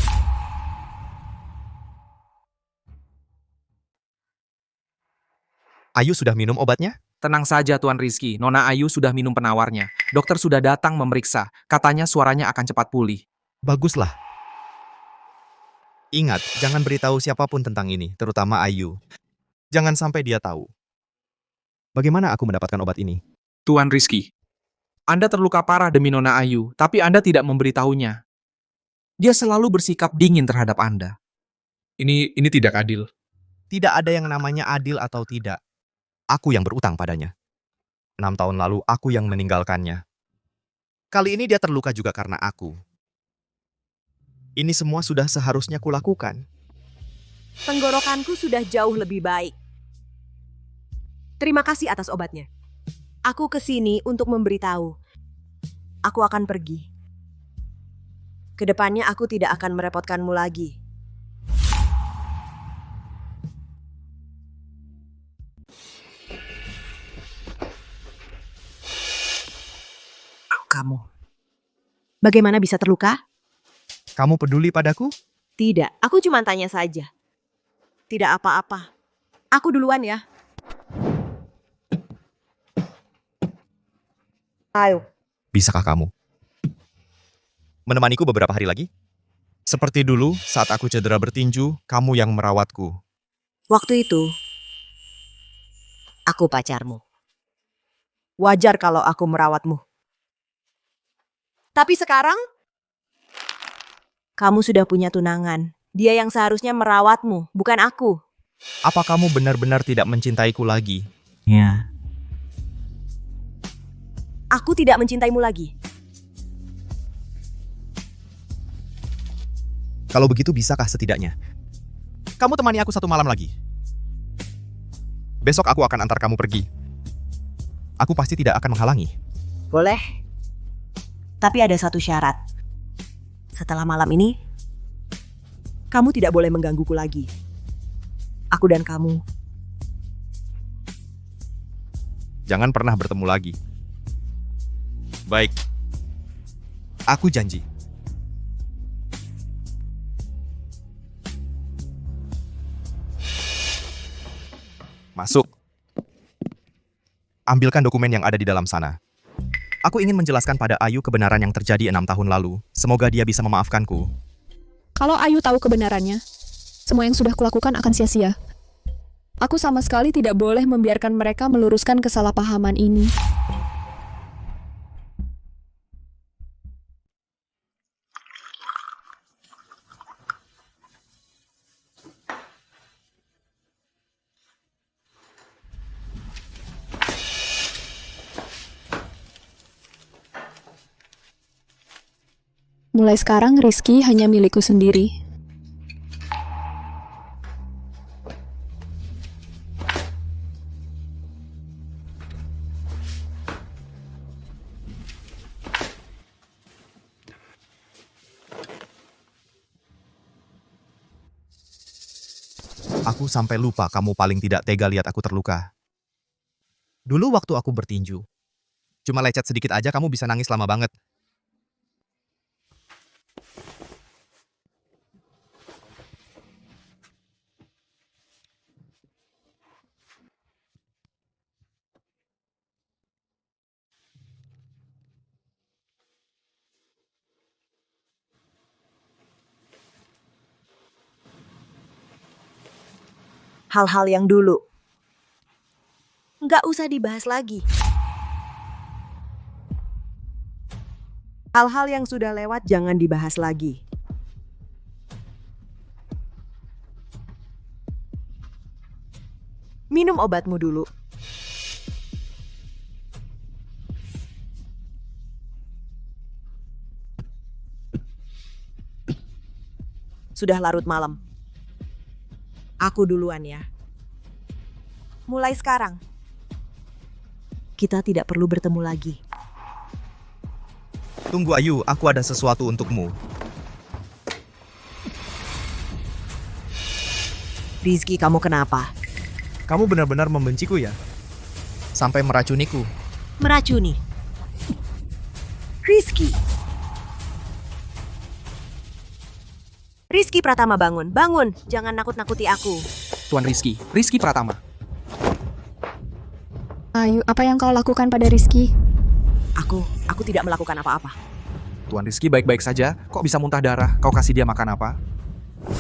Ayu sudah minum obatnya? Tenang saja Tuan Rizky, Nona Ayu sudah minum penawarnya. Dokter sudah datang memeriksa, katanya suaranya akan cepat pulih. Baguslah. Ingat, jangan beritahu siapapun tentang ini, terutama Ayu. Jangan sampai dia tahu. Bagaimana aku mendapatkan obat ini? Tuan Rizky, Anda terluka parah demi Nona Ayu, tapi Anda tidak memberitahunya. Dia selalu bersikap dingin terhadap Anda. Ini tidak adil. Tidak ada yang namanya adil atau tidak. Aku yang berutang padanya. 6 tahun lalu aku yang meninggalkannya. Kali ini dia terluka juga karena aku. Ini semua sudah seharusnya kulakukan. Tenggorokanku sudah jauh lebih baik. Terima kasih atas obatnya. Aku kesini untuk memberitahu. Aku akan pergi. Kedepannya aku tidak akan merepotkanmu lagi. Kamu. Bagaimana bisa terluka? Kamu peduli padaku? Tidak, aku cuma tanya saja. Tidak apa-apa. Aku duluan ya. Ayo, Bisakah kamu menemaniku beberapa hari lagi? Seperti dulu, saat aku cedera bertinju, kamu yang merawatku. Waktu itu, aku pacarmu. Wajar kalau aku merawatmu. Tapi sekarang, kamu sudah punya tunangan. Dia yang seharusnya merawatmu, bukan aku. Apa kamu benar-benar tidak mencintaiku lagi? Ya. Aku tidak mencintaimu lagi. Kalau begitu bisakah setidaknya kamu temani aku 1 malam lagi? Besok aku akan antar kamu pergi. Aku pasti tidak akan menghalangi. Boleh. Tapi ada satu syarat. Setelah malam ini, kamu tidak boleh menggangguku lagi. Aku dan kamu. Jangan pernah bertemu lagi. Baik. Aku janji. Masuk. Ambilkan dokumen yang ada di dalam sana. Aku ingin menjelaskan pada Ayu kebenaran yang terjadi 6 tahun lalu. Semoga dia bisa memaafkanku. Kalau Ayu tahu kebenarannya, semua yang sudah kulakukan akan sia-sia. Aku sama sekali tidak boleh membiarkan mereka meluruskan kesalahpahaman ini. Mulai sekarang Rizky hanya milikku sendiri. Aku sampai lupa kamu paling tidak tega lihat aku terluka. Dulu waktu aku bertinju, cuma lecet sedikit aja kamu bisa nangis lama banget. Hal-hal yang dulu. Nggak usah dibahas lagi. Hal-hal yang sudah lewat jangan dibahas lagi. Minum obatmu dulu. Sudah larut malam. Aku duluan ya. Mulai sekarang, kita tidak perlu bertemu lagi. Tunggu Ayu, aku ada sesuatu untukmu. Rizky, kamu kenapa? Kamu benar-benar membenciku ya? Sampai meracuniku. Meracuni. Rizky. Rizky Pratama, bangun. Bangun. Jangan nakut-nakuti aku. Tuan Rizky, Rizky Pratama. Ayu, apa yang kau lakukan pada Rizky? Aku tidak melakukan apa-apa. Tuan Rizky baik-baik saja, kok bisa muntah darah? Kau kasih dia makan apa?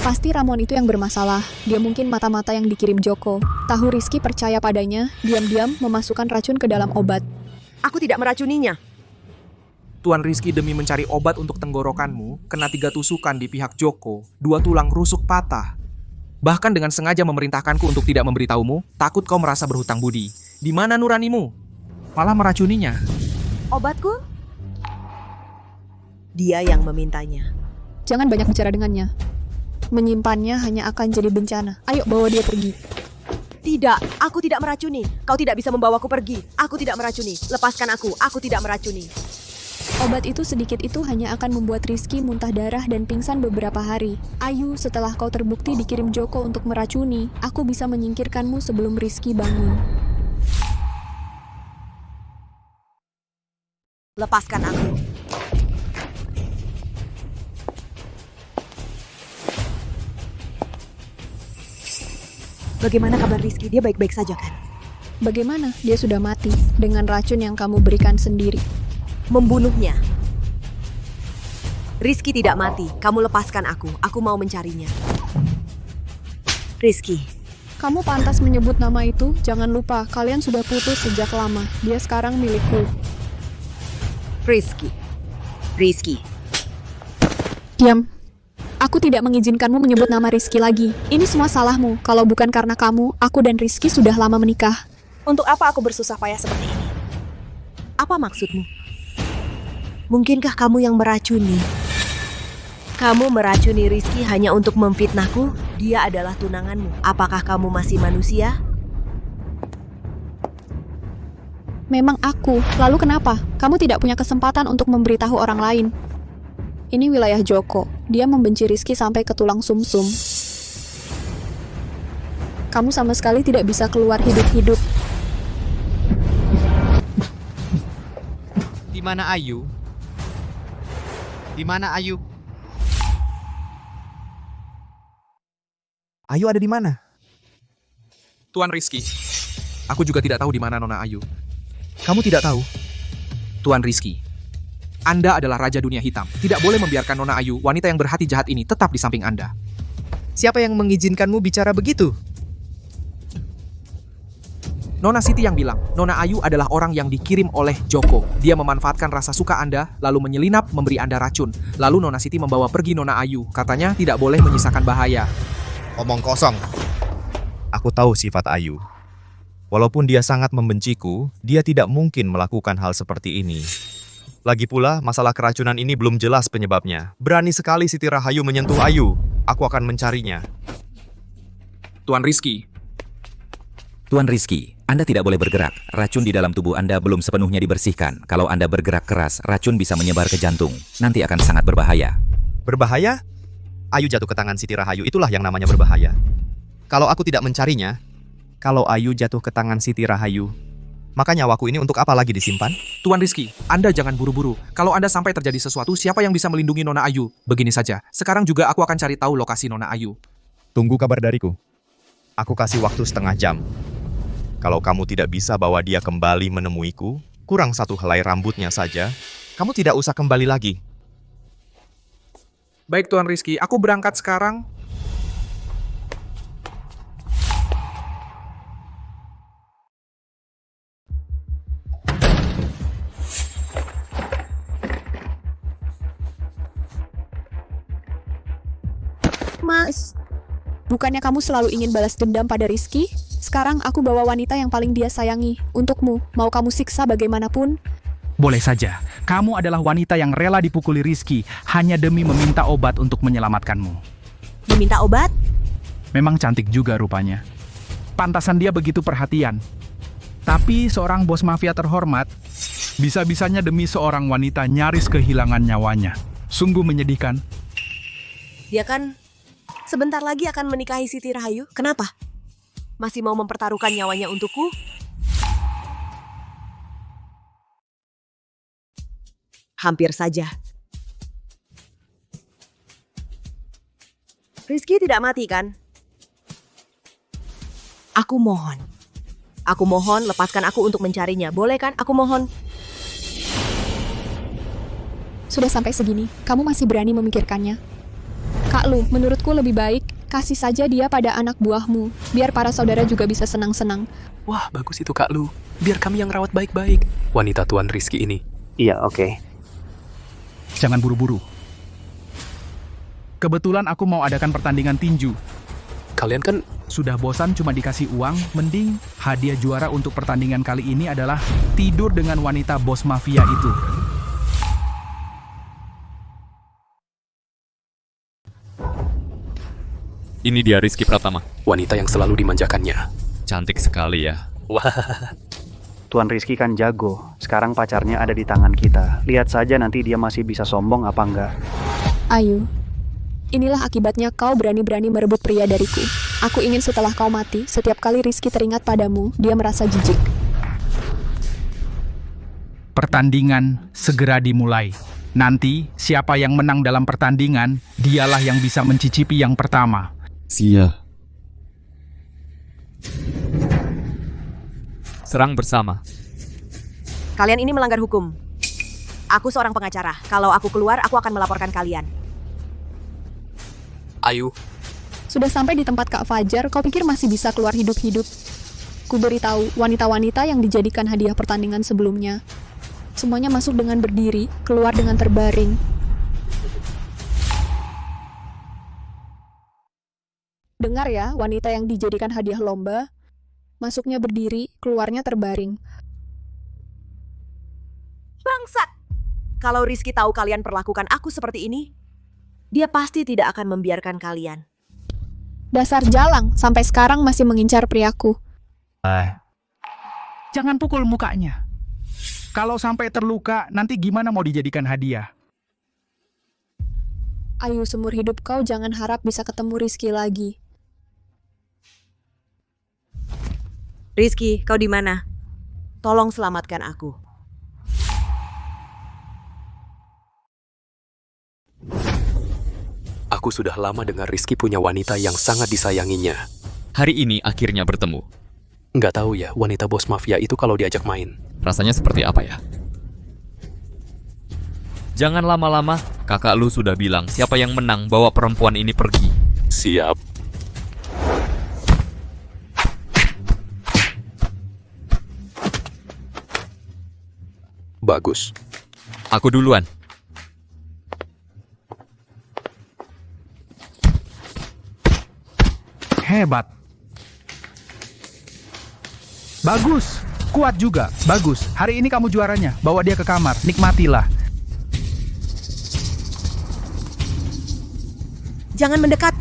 Pasti Ramon itu yang bermasalah. Dia mungkin mata-mata yang dikirim Joko. Tahu Rizky percaya padanya, diam-diam memasukkan racun ke dalam obat. Aku tidak meracuninya. Tuan Rizky demi mencari obat untuk tenggorokanmu, kena 3 tusukan di pihak Joko, 2 tulang rusuk patah. Bahkan dengan sengaja memerintahkanku untuk tidak memberitahumu, takut kau merasa berhutang budi. Di mana nuranimu? Malah meracuninya. Obatku? Dia yang memintanya. Jangan banyak bicara dengannya. Menyimpannya hanya akan jadi bencana. Ayo bawa dia pergi. Tidak, aku tidak meracuni. Kau tidak bisa membawaku pergi. Aku tidak meracuni. Lepaskan aku tidak meracuni. Obat itu sedikit itu hanya akan membuat Rizky muntah darah dan pingsan beberapa hari. Ayu, setelah kau terbukti dikirim Joko untuk meracuni, aku bisa menyingkirkanmu sebelum Rizky bangun. Lepaskan aku. Bagaimana kabar Rizky? Dia baik-baik saja kan? Bagaimana? Dia sudah mati dengan racun yang kamu berikan sendiri. membunuhnya. Rizky tidak mati. Kamu lepaskan aku. Aku mau mencarinya. Rizky. Kamu pantas menyebut nama itu. Jangan lupa, kalian sudah putus sejak lama. Dia sekarang milikku. Rizky. Rizky. Diam. Aku tidak mengizinkanmu menyebut nama Rizky lagi. Ini semua salahmu. Kalau bukan karena kamu, aku dan Rizky sudah lama menikah. Untuk apa aku bersusah payah seperti ini? Apa maksudmu? Mungkinkah kamu yang meracuni? Kamu meracuni Rizky hanya untuk memfitnahku? Dia adalah tunanganmu. Apakah kamu masih manusia? Memang aku. Lalu kenapa? Kamu tidak punya kesempatan untuk memberitahu orang lain. Ini wilayah Joko. Dia membenci Rizky sampai ke tulang sumsum. Kamu sama sekali tidak bisa keluar hidup-hidup. Di mana Ayu? Di mana Ayu? Ayu ada di mana? Tuan Rizky, aku juga tidak tahu di mana Nona Ayu. Kamu tidak tahu? Tuan Rizky, Anda adalah Raja Dunia Hitam. Tidak boleh membiarkan Nona Ayu, wanita yang berhati jahat ini, tetap di samping Anda. Siapa yang mengizinkanmu bicara begitu? Nona Siti yang bilang, Nona Ayu adalah orang yang dikirim oleh Joko. Dia memanfaatkan rasa suka Anda, lalu menyelinap, memberi Anda racun. Lalu Nona Siti membawa pergi Nona Ayu. Katanya tidak boleh menyisakan bahaya. Omong kosong. Aku tahu sifat Ayu. Walaupun dia sangat membenciku, dia tidak mungkin melakukan hal seperti ini. Lagi pula, masalah keracunan ini belum jelas penyebabnya. Berani sekali Siti Rahayu menyentuh Ayu. Aku akan mencarinya. Tuan Rizky. Tuan Rizky, Anda tidak boleh bergerak. Racun di dalam tubuh Anda belum sepenuhnya dibersihkan. Kalau Anda bergerak keras, racun bisa menyebar ke jantung. Nanti akan sangat berbahaya. Berbahaya? Ayu jatuh ke tangan Siti Rahayu, itulah yang namanya berbahaya. Kalau aku tidak mencarinya, kalau Ayu jatuh ke tangan Siti Rahayu, maka nyawaku ini untuk apa lagi disimpan? Tuan Rizky, Anda jangan buru-buru. Kalau Anda sampai terjadi sesuatu, siapa yang bisa melindungi Nona Ayu? Begini saja, sekarang juga aku akan cari tahu lokasi Nona Ayu. Tunggu kabar dariku. Aku kasih waktu setengah jam. Kalau kamu tidak bisa bawa dia kembali menemuiku, kurang satu helai rambutnya saja, kamu tidak usah kembali lagi. Baik Tuan Rizky, aku berangkat sekarang. Mas, bukannya kamu selalu ingin balas dendam pada Rizky? Sekarang aku bawa wanita yang paling dia sayangi untukmu. Mau kamu siksa bagaimanapun? Boleh saja. Kamu adalah wanita yang rela dipukuli Rizky hanya demi meminta obat untuk menyelamatkanmu. Meminta obat? Memang cantik juga rupanya. Pantasan dia begitu perhatian. Tapi seorang bos mafia terhormat, bisa-bisanya demi seorang wanita nyaris kehilangan nyawanya. Sungguh menyedihkan. Dia kan sebentar lagi akan menikahi Siti Rahayu. Kenapa? Masih mau mempertaruhkan nyawanya untukku? Hampir saja. Rizky tidak mati kan? Aku mohon. Aku mohon lepaskan aku untuk mencarinya. Boleh kan? Aku mohon. Sudah sampai segini, kamu masih berani memikirkannya? Kak Lu, menurutku lebih baik kasih saja dia pada anak buahmu, biar para saudara juga bisa senang-senang. Wah, bagus itu Kak Lu. Biar kami yang rawat baik-baik wanita Tuan Rizky ini. Iya, oke. Jangan buru-buru. Kebetulan aku mau adakan pertandingan tinju. Kalian kan sudah bosan cuma dikasih uang, mending hadiah juara untuk pertandingan kali ini adalah tidur dengan wanita bos mafia itu. ini dia Rizky Pratama, wanita yang selalu dimanjakannya. Cantik sekali ya. Wah. Tuan Rizky kan jago. Sekarang pacarnya ada di tangan kita. Lihat saja nanti dia masih bisa sombong apa enggak. Ayu, inilah akibatnya kau berani-berani merebut pria dariku. Aku ingin setelah kau mati, setiap kali Rizky teringat padamu, dia merasa jijik. Pertandingan segera dimulai. Nanti, siapa yang menang dalam pertandingan, dialah yang bisa mencicipi yang pertama. Sia. Serang bersama. Kalian ini melanggar hukum. Aku seorang pengacara. Kalau aku keluar, aku akan melaporkan kalian. Ayu, Sudah sampai di tempat Kak Fajar, kau pikir masih bisa keluar hidup-hidup? Ku beritahu, wanita-wanita yang dijadikan hadiah pertandingan sebelumnya. Semuanya masuk dengan berdiri, keluar dengan terbaring. Dengar ya, wanita yang dijadikan hadiah lomba, masuknya berdiri, keluarnya terbaring. Bangsat! Kalau Rizky tahu kalian perlakukan aku seperti ini, dia pasti tidak akan membiarkan kalian. Dasar jalang, sampai sekarang masih mengincar priaku. Jangan pukul mukanya. Kalau sampai terluka, nanti gimana mau dijadikan hadiah? Ayu, seumur hidup kau jangan harap bisa ketemu Rizky lagi. Rizky, kau di mana? Tolong selamatkan aku. aku sudah lama dengar Rizky punya wanita yang sangat disayanginya. Hari ini akhirnya bertemu. Nggak tahu ya, wanita bos mafia itu kalau diajak main. Rasanya seperti apa ya? Jangan lama-lama, kakak lu sudah bilang siapa yang menang bawa perempuan ini pergi. Siap. Bagus. Aku duluan. Hebat. Bagus. Kuat juga. Bagus. Hari ini kamu juaranya. Bawa dia ke kamar. Nikmatilah. Jangan mendekat.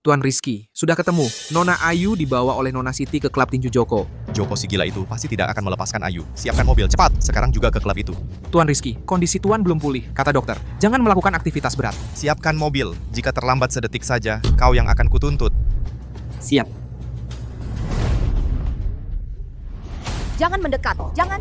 Tuan Rizky, sudah ketemu. Nona Ayu dibawa oleh Nona Siti ke klub tinju Joko. Joko si gila itu pasti tidak akan melepaskan Ayu. Siapkan mobil, cepat. Sekarang juga ke klub itu. Tuan Rizky, kondisi Tuan belum pulih, kata dokter. Jangan melakukan aktivitas berat. Siapkan mobil. Jika terlambat sedetik saja, kau yang akan kutuntut. Siap. Jangan mendekat. Jangan.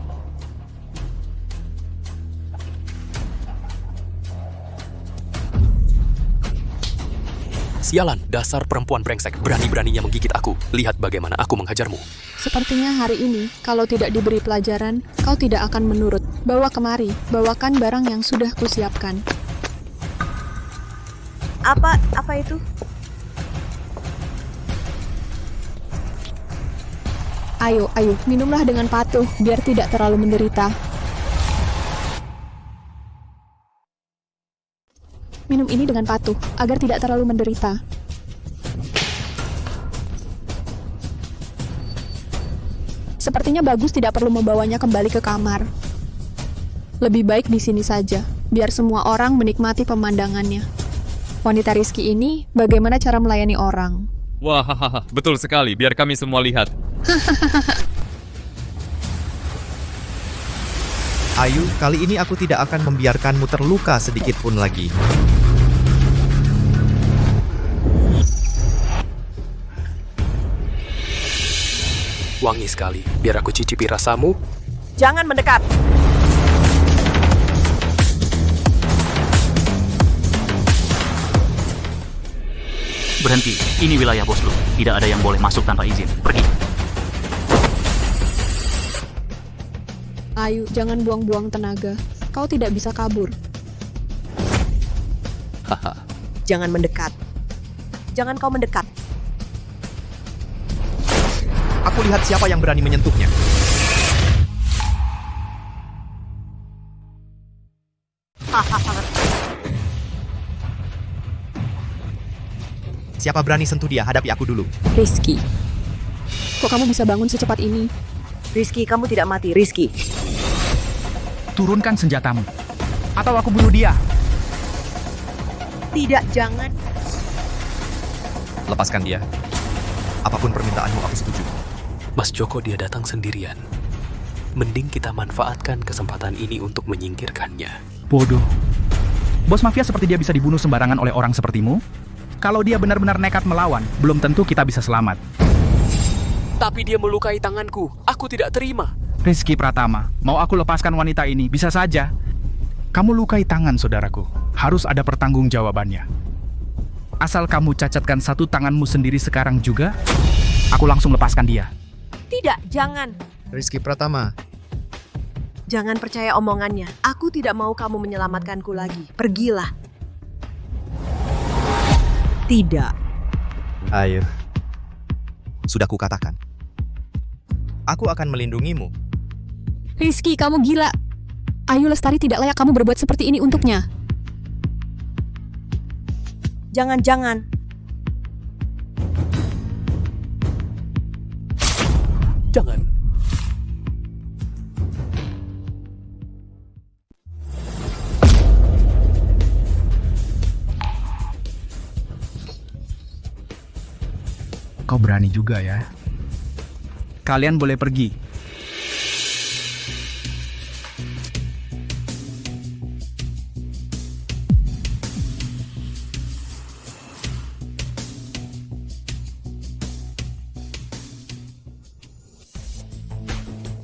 Sialan, dasar perempuan brengsek, berani-beraninya menggigit aku. Lihat bagaimana aku menghajarmu. Sepertinya hari ini, kalau tidak diberi pelajaran, kau tidak akan menurut. Bawa kemari, bawakan barang yang sudah kusiapkan. Apa itu? Ayo, minumlah dengan patuh, biar tidak terlalu menderita. Minum ini dengan patuh, agar tidak terlalu menderita. Sepertinya bagus tidak perlu membawanya kembali ke kamar. Lebih baik di sini saja, biar semua orang menikmati pemandangannya. Wanita Rizky ini, bagaimana cara melayani orang? Wah, betul sekali. Biar kami semua lihat. Ayu, kali ini aku tidak akan membiarkanmu terluka sedikit pun lagi. Wangi sekali. Biar aku cicipi rasamu. Jangan mendekat. Berhenti. Ini wilayah bos lu. Tidak ada yang boleh masuk tanpa izin. Pergi. Ayu, jangan buang-buang tenaga. Kau tidak bisa kabur. Haha. Jangan mendekat. Jangan kau mendekat. Aku lihat siapa yang berani menyentuhnya. Siapa berani sentuh dia? Hadapi aku dulu. Rizky. Kok kamu bisa bangun secepat ini? Rizky, kamu tidak mati. Rizky. Turunkan senjatamu. Atau aku bunuh dia. Tidak, jangan. Lepaskan dia. Apapun permintaanmu, aku setuju. Mas Joko dia datang sendirian. Mending kita manfaatkan kesempatan ini untuk menyingkirkannya. Bodoh. Bos mafia seperti dia bisa dibunuh sembarangan oleh orang sepertimu? Kalau dia benar-benar nekat melawan, belum tentu kita bisa selamat. Tapi dia melukai tanganku. Aku tidak terima. Rizky Pratama, mau aku lepaskan wanita ini? Bisa saja. Kamu lukai tangan saudaraku. Harus ada pertanggungjawabannya. Asal kamu cacatkan satu tanganmu sendiri sekarang juga, Aku langsung lepaskan dia. Tidak, jangan. Rizky Pratama, Jangan percaya omongannya. Aku tidak mau kamu menyelamatkanku lagi. Pergilah. Tidak. ayo. Sudah kukatakan. Aku akan melindungimu. Rizky, kamu gila. Ayu Lestari tidak layak kamu berbuat seperti ini untuknya. Jangan-jangan. Jangan. Kau berani juga ya. Kalian boleh pergi.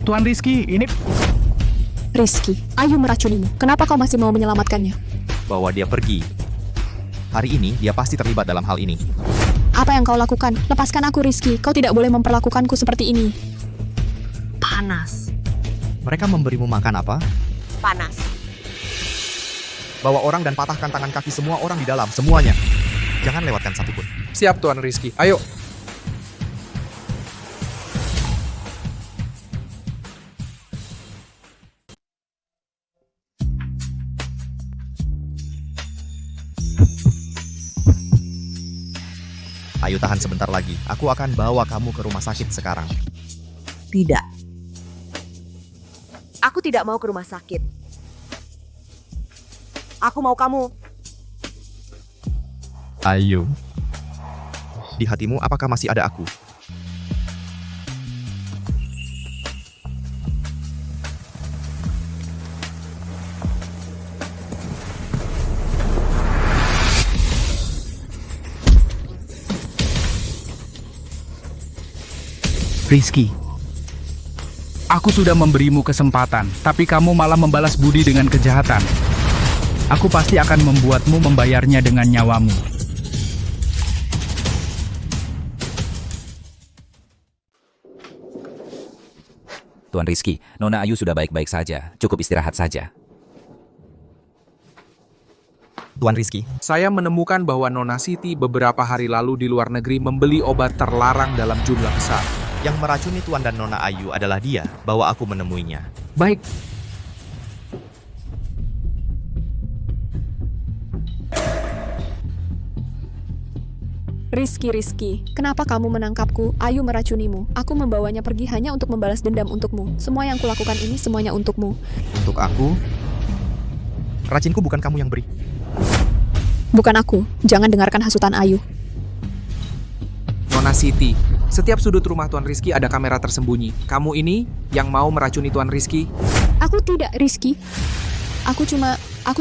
Tuan Rizky, ini... Rizky, Ayu meracunimu. Kenapa kau masih mau menyelamatkannya? Bawa dia pergi. Hari ini dia pasti terlibat dalam hal ini. Apa yang kau lakukan? Lepaskan aku, Rizky. Kau tidak boleh memperlakukanku seperti ini. Panas. Mereka memberimu makan apa? Panas. Bawa orang dan patahkan tangan kaki semua orang di dalam, semuanya. Jangan lewatkan satupun. Siap, Tuan Rizky. Ayo. Ayo tahan sebentar lagi. Aku akan bawa kamu ke rumah sakit sekarang. Tidak. Aku tidak mau ke rumah sakit. Aku mau kamu. Ayo. Di hatimu apakah masih ada aku? Rizky, aku sudah memberimu kesempatan, tapi kamu malah membalas budi dengan kejahatan. Aku pasti akan membuatmu membayarnya dengan nyawamu. Tuan Rizky, Nona Ayu sudah baik-baik saja. Cukup istirahat saja. Tuan Rizky, Saya menemukan bahwa Nona Siti beberapa hari lalu di luar negeri membeli obat terlarang dalam jumlah besar. yang meracuni Tuan dan Nona Ayu adalah dia. Bawa aku menemuinya. Baik. Rizky, kenapa kamu menangkapku? Ayu meracunimu. Aku membawanya pergi hanya untuk membalas dendam untukmu. Semua yang kulakukan ini semuanya untukmu. Untuk aku? Racinku bukan kamu yang beri. Bukan aku. Jangan dengarkan hasutan Ayu. Nona Siti, setiap sudut rumah Tuan Rizky ada kamera tersembunyi. Kamu ini yang mau meracuni Tuan Rizky? Aku tidak, Rizky. Aku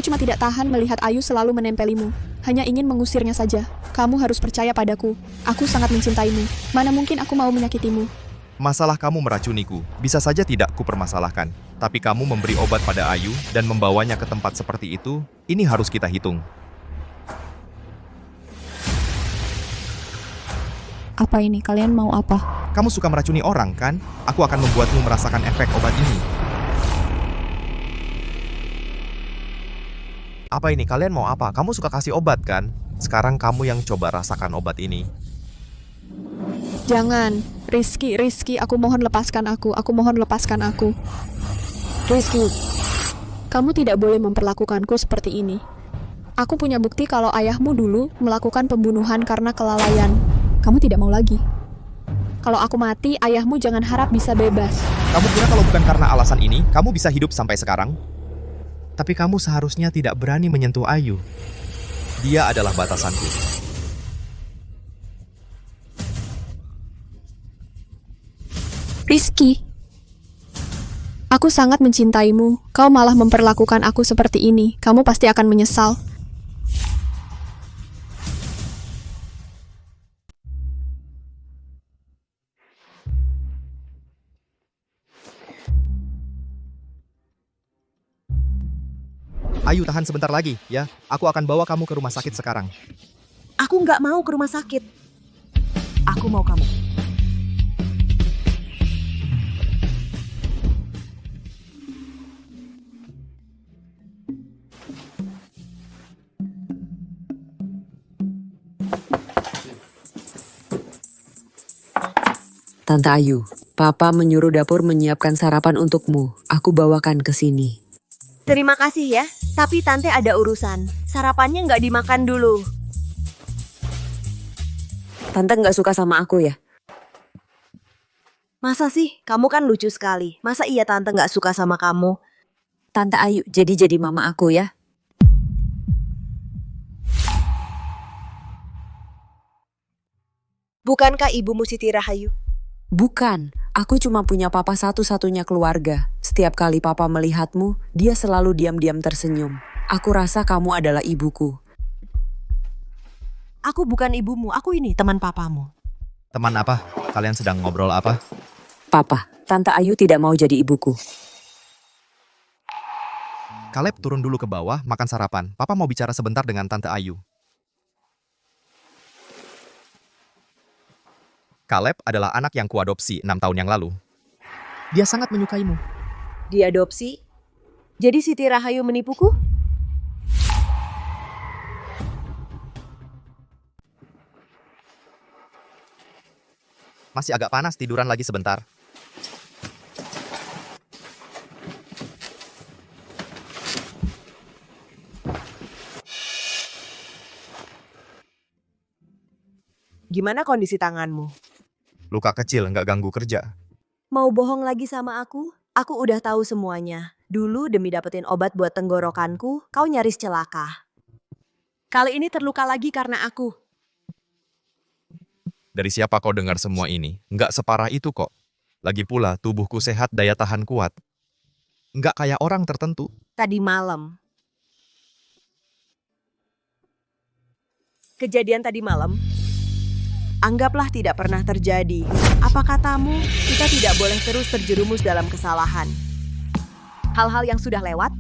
cuma tidak tahan melihat Ayu selalu menempelimu. Hanya ingin mengusirnya saja. Kamu harus percaya padaku. Aku sangat mencintaimu. Mana mungkin aku mau menyakitimu. Masalah kamu meracuniku, bisa saja tidak kupermasalahkan. Tapi kamu memberi obat pada Ayu dan membawanya ke tempat seperti itu, ini harus kita hitung. Apa ini? Kalian mau apa? Kamu suka meracuni orang, kan? Aku akan membuatmu merasakan efek obat ini. Apa ini? Kalian mau apa? Kamu suka kasih obat, kan? Sekarang kamu yang coba rasakan obat ini. Jangan. Rizky, aku mohon lepaskan aku. Aku mohon lepaskan aku. Rizky, kamu tidak boleh memperlakukanku seperti ini. Aku punya bukti kalau ayahmu dulu melakukan pembunuhan karena kelalaian. Kamu tidak mau lagi. Kalau aku mati, ayahmu jangan harap bisa bebas. Kamu kira kalau bukan karena alasan ini, kamu bisa hidup sampai sekarang? Tapi kamu seharusnya tidak berani menyentuh Ayu. Dia adalah batasanku. Rizky, aku sangat mencintaimu. Kau malah memperlakukan aku seperti ini. Kamu pasti akan menyesal. Ayu, tahan sebentar lagi, ya. Aku akan bawa kamu ke rumah sakit sekarang. Aku nggak mau ke rumah sakit. Aku mau kamu. Tante Ayu, Papa menyuruh dapur menyiapkan sarapan untukmu. Aku bawakan ke sini. Terima kasih ya, tapi Tante ada urusan. Sarapannya nggak dimakan dulu. Tante nggak suka sama aku ya? Masa sih? Kamu kan lucu sekali. Masa iya Tante nggak suka sama kamu? Tante Ayu, jadi mama aku ya. Bukankah ibumu Siti Rahayu? Bukan, aku cuma punya papa satu-satunya keluarga. Setiap kali papa melihatmu, dia selalu diam-diam tersenyum. Aku rasa kamu adalah ibuku. Aku bukan ibumu, aku ini teman papamu. Teman apa? Kalian sedang ngobrol apa? Papa, Tante Ayu tidak mau jadi ibuku. Caleb turun dulu ke bawah, makan sarapan. Papa mau bicara sebentar dengan Tante Ayu. Caleb adalah anak yang kuadopsi 6 tahun yang lalu. Dia sangat menyukaimu. Diadopsi? Jadi Siti Rahayu menipuku? Masih agak panas, tiduran lagi sebentar. Gimana kondisi tanganmu? Luka kecil, nggak ganggu kerja. Mau bohong lagi sama aku? Aku udah tahu semuanya. Dulu demi dapetin obat buat tenggorokanku, kau nyaris celaka. Kali ini terluka lagi karena aku. Dari siapa kau dengar semua ini? Nggak separah itu kok. Lagi pula, tubuhku sehat, daya tahan kuat. Nggak kayak orang tertentu. Tadi malam. Kejadian tadi malam? Anggaplah tidak pernah terjadi. Apa katamu, kita tidak boleh terus terjerumus dalam kesalahan. Hal-hal yang sudah lewat,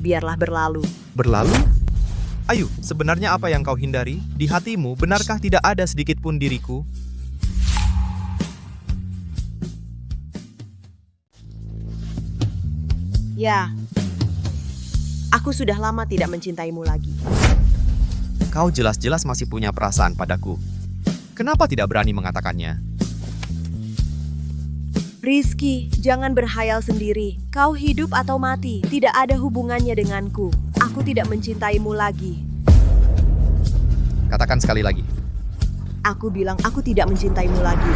biarlah berlalu. Berlalu? Ayu, sebenarnya apa yang kau hindari? Di hatimu, benarkah tidak ada sedikit pun diriku? Ya, aku sudah lama tidak mencintaimu lagi. Kau jelas-jelas masih punya perasaan padaku. Kenapa tidak berani mengatakannya? Rizky, jangan berhayal sendiri. Kau hidup atau mati, tidak ada hubungannya denganku. Aku tidak mencintaimu lagi. Katakan sekali lagi. Aku bilang aku tidak mencintaimu lagi.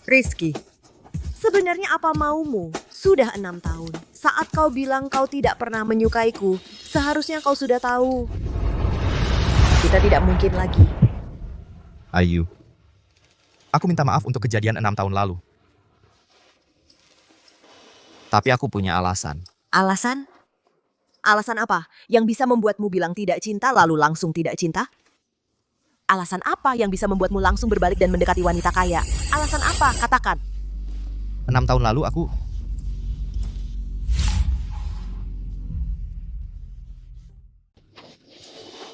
Rizky, sebenarnya apa maumu? Sudah 6 tahun. Saat kau bilang kau tidak pernah menyukaiku, seharusnya kau sudah tahu. Kita tidak mungkin lagi. Ayu, aku minta maaf untuk kejadian 6 tahun lalu. Tapi aku punya alasan. Alasan? Alasan apa? Yang bisa membuatmu bilang tidak cinta lalu langsung tidak cinta? Alasan apa yang bisa membuatmu langsung berbalik dan mendekati wanita kaya? Alasan apa? Katakan. 6 tahun lalu aku...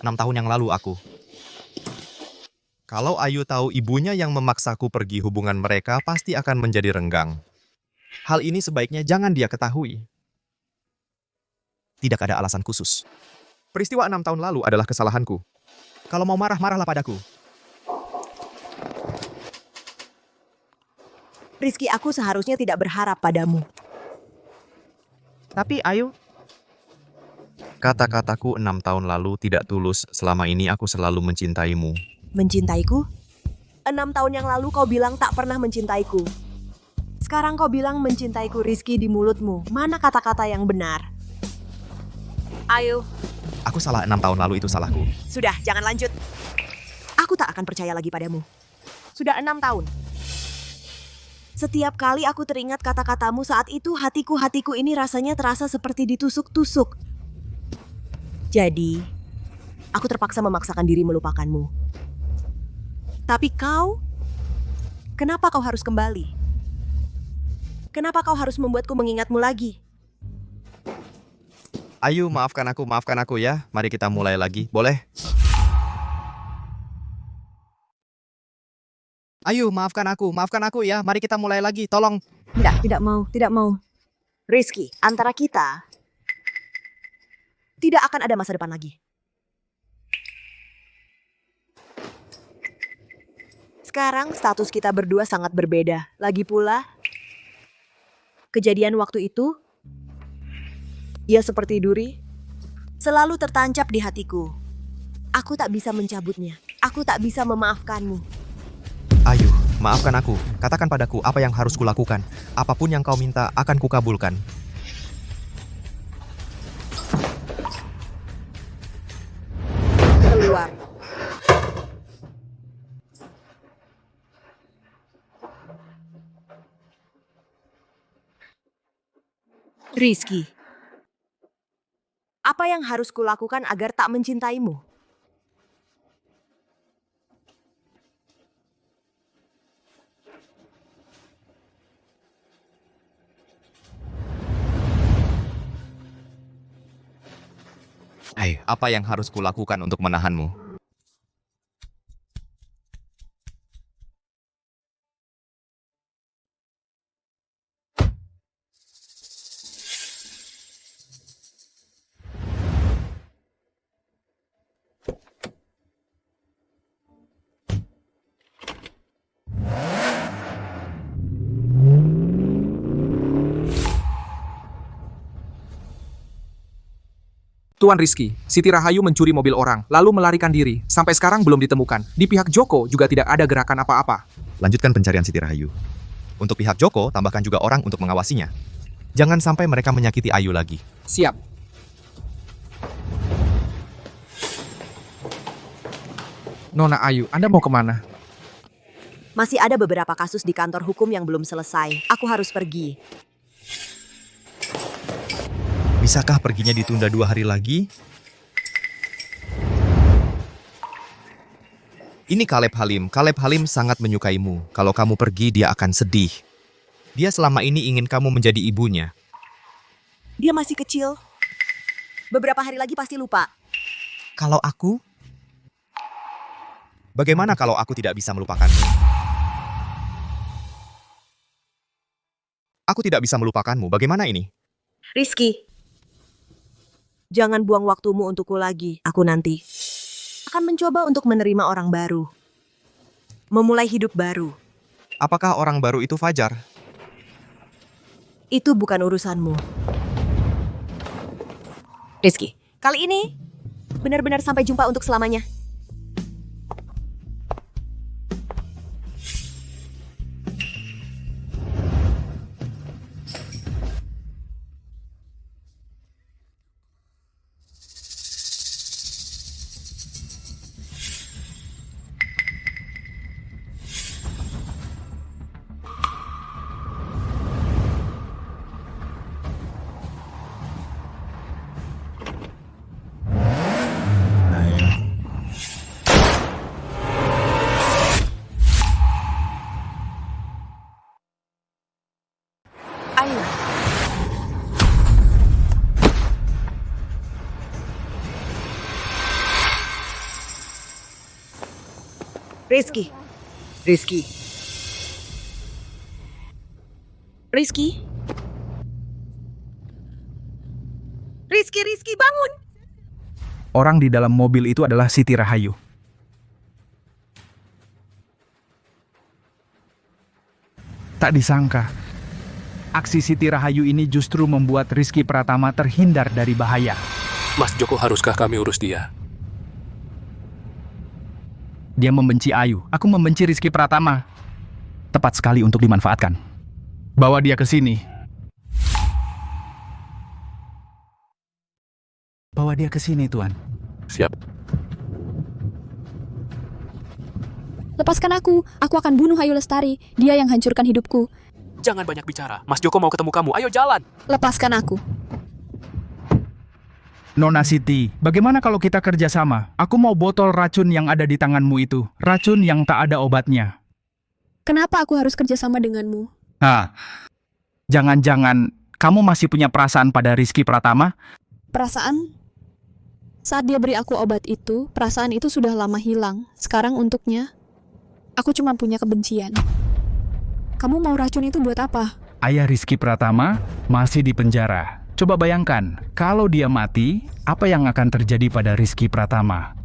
6 tahun yang lalu aku... Kalau Ayu tahu ibunya yang memaksaku pergi, hubungan mereka pasti akan menjadi renggang. Hal ini sebaiknya jangan dia ketahui. Tidak ada alasan khusus. Peristiwa 6 tahun lalu adalah kesalahanku. Kalau mau marah, marahlah padaku. Rizky, aku seharusnya tidak berharap padamu. Tapi Ayu... Kata-kataku 6 tahun lalu tidak tulus. Selama ini aku selalu mencintaimu. Mencintaiku? 6 tahun yang lalu kau bilang tak pernah mencintaiku. Sekarang kau bilang mencintaiku, Rizky, di mulutmu. Mana kata-kata yang benar? Ayo. Aku salah 6 tahun lalu, itu salahku. Sudah, jangan lanjut. Aku tak akan percaya lagi padamu. Sudah 6 tahun. Setiap kali aku teringat kata-katamu saat itu, hatiku ini rasanya terasa seperti ditusuk-tusuk. Jadi, aku terpaksa memaksakan diri melupakanmu. Tapi kau, kenapa kau harus kembali? Kenapa kau harus membuatku mengingatmu lagi? Ayu, maafkan aku ya. Mari kita mulai lagi, boleh? Ayu, maafkan aku ya. Mari kita mulai lagi, tolong. Tidak mau. Rizky, antara kita, Tidak akan ada masa depan lagi. Sekarang status kita berdua sangat berbeda. Lagi pula, kejadian waktu itu, ia seperti duri, selalu tertancap di hatiku. Aku tak bisa mencabutnya. Aku tak bisa memaafkanmu. Ayu, maafkan aku. Katakan padaku apa yang harus kulakukan. Apapun yang kau minta akan kukabulkan. Keluar. Rizky, apa yang harus kulakukan agar tak mencintaimu? Ayo, apa yang harus kulakukan untuk menahanmu? Tuan Rizky, Siti Rahayu mencuri mobil orang, lalu melarikan diri. Sampai sekarang belum ditemukan. Di pihak Joko juga tidak ada gerakan apa-apa. Lanjutkan pencarian Siti Rahayu. Untuk pihak Joko, tambahkan juga orang untuk mengawasinya. Jangan sampai mereka menyakiti Ayu lagi. Siap. Nona Ayu, Anda mau kemana? Masih ada beberapa kasus di kantor hukum yang belum selesai. Aku harus pergi. Bisakah perginya ditunda 2 hari lagi? Ini Caleb Halim. Caleb Halim sangat menyukaimu. Kalau kamu pergi, dia akan sedih. Dia selama ini ingin kamu menjadi ibunya. Dia masih kecil. Beberapa hari lagi pasti lupa. Kalau aku? Bagaimana kalau aku tidak bisa melupakanmu? Aku tidak bisa melupakanmu. Bagaimana ini? Rizky, jangan buang waktumu untukku lagi. Aku nanti akan mencoba untuk menerima orang baru. Memulai hidup baru. Apakah orang baru itu Fajar? Itu bukan urusanmu. Rizky, kali ini benar-benar sampai jumpa untuk selamanya. Ayo. Rizky. Rizky. Rizky. Rizky, bangun. Orang di dalam mobil itu adalah Siti Rahayu. Tak disangka, aksi Siti Rahayu ini justru membuat Rizky Pratama terhindar dari bahaya. Mas Joko, haruskah kami urus dia? Dia membenci Ayu, aku membenci Rizky Pratama. Tepat sekali untuk dimanfaatkan. Bawa dia ke sini. Bawa dia ke sini, Tuan. Siap. Lepaskan aku akan bunuh Ayu Lestari. Dia yang hancurkan hidupku. Jangan banyak bicara. Mas Joko mau ketemu kamu. Ayo jalan. Lepaskan aku. Nona Siti, bagaimana kalau kita kerjasama? Aku mau botol racun yang ada di tanganmu itu. Racun yang tak ada obatnya. Kenapa aku harus kerjasama denganmu? Jangan-jangan kamu masih punya perasaan pada Rizky Pratama? Perasaan? Saat dia beri aku obat itu, perasaan itu sudah lama hilang. Sekarang untuknya, aku cuma punya kebencian. Kamu mau racun itu buat apa? Ayah Rizky Pratama masih di penjara. Coba bayangkan, kalau dia mati, apa yang akan terjadi pada Rizky Pratama?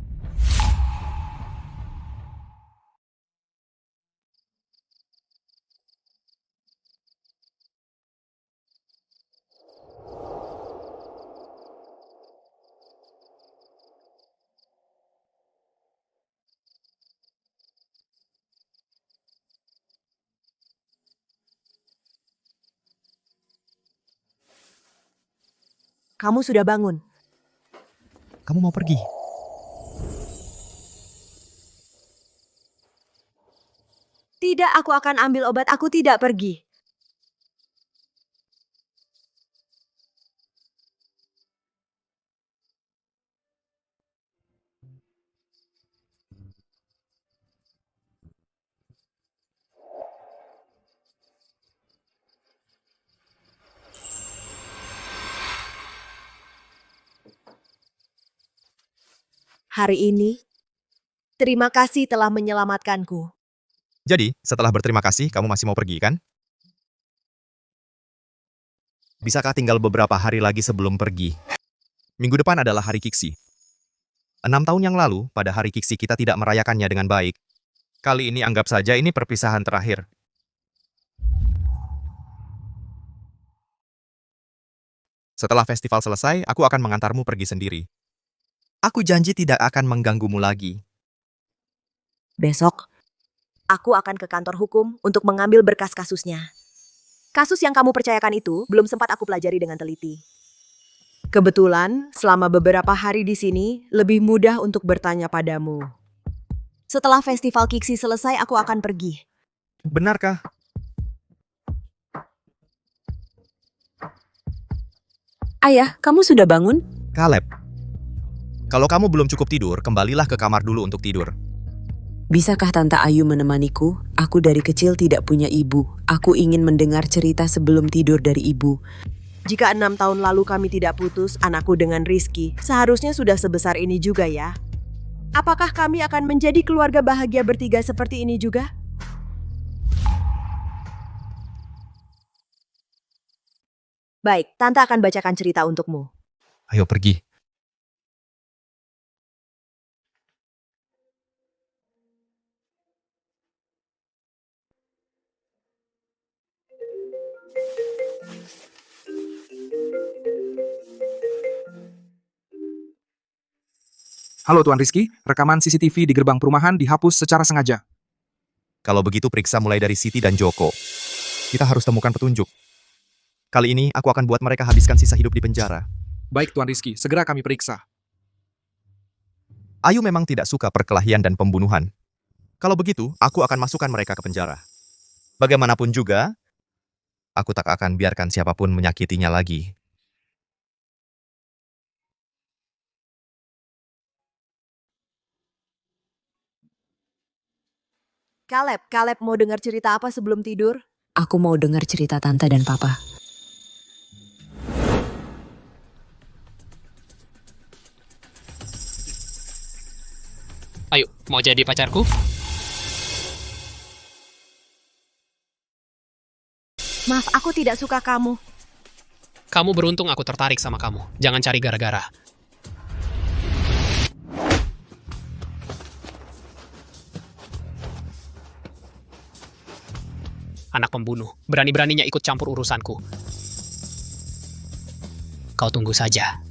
Kamu sudah bangun. Kamu mau pergi? Tidak, aku akan ambil obat. Aku tidak pergi. Hari ini, terima kasih telah menyelamatkanku. Jadi, setelah berterima kasih, kamu masih mau pergi, kan? Bisakah tinggal beberapa hari lagi sebelum pergi? Minggu depan adalah hari Kiksi. 6 tahun yang lalu, pada hari Kiksi kita tidak merayakannya dengan baik. Kali ini anggap saja ini perpisahan terakhir. Setelah festival selesai, aku akan mengantarmu pergi sendiri. Aku janji tidak akan mengganggumu lagi. Besok, aku akan ke kantor hukum untuk mengambil berkas kasusnya. Kasus yang kamu percayakan itu belum sempat aku pelajari dengan teliti. Kebetulan, selama beberapa hari di sini, lebih mudah untuk bertanya padamu. Setelah festival Kiksi selesai, aku akan pergi. Benarkah? Ayah, kamu sudah bangun? Caleb, kalau kamu belum cukup tidur, kembalilah ke kamar dulu untuk tidur. Bisakah Tante Ayu menemaniku? Aku dari kecil tidak punya ibu. Aku ingin mendengar cerita sebelum tidur dari ibu. Jika 6 tahun lalu kami tidak putus, anakku dengan Rizky, seharusnya sudah sebesar ini juga ya. Apakah kami akan menjadi keluarga bahagia bertiga seperti ini juga? Baik, Tante akan bacakan cerita untukmu. Ayo pergi. Halo Tuan Rizky, rekaman CCTV di gerbang perumahan dihapus secara sengaja. Kalau begitu periksa mulai dari Siti dan Joko. Kita harus temukan petunjuk. Kali ini aku akan buat mereka habiskan sisa hidup di penjara. Baik Tuan Rizky, segera kami periksa. Ayu memang tidak suka perkelahian dan pembunuhan. Kalau begitu, aku akan masukkan mereka ke penjara. Bagaimanapun juga, aku tak akan biarkan siapapun menyakitinya lagi. Caleb mau dengar cerita apa sebelum tidur? Aku mau dengar cerita Tante dan Papa. Ayo, mau jadi pacarku? Maaf, aku tidak suka kamu. Kamu beruntung aku tertarik sama kamu. Jangan cari gara-gara. Anak pembunuh, berani-beraninya ikut campur urusanku. Kau tunggu saja.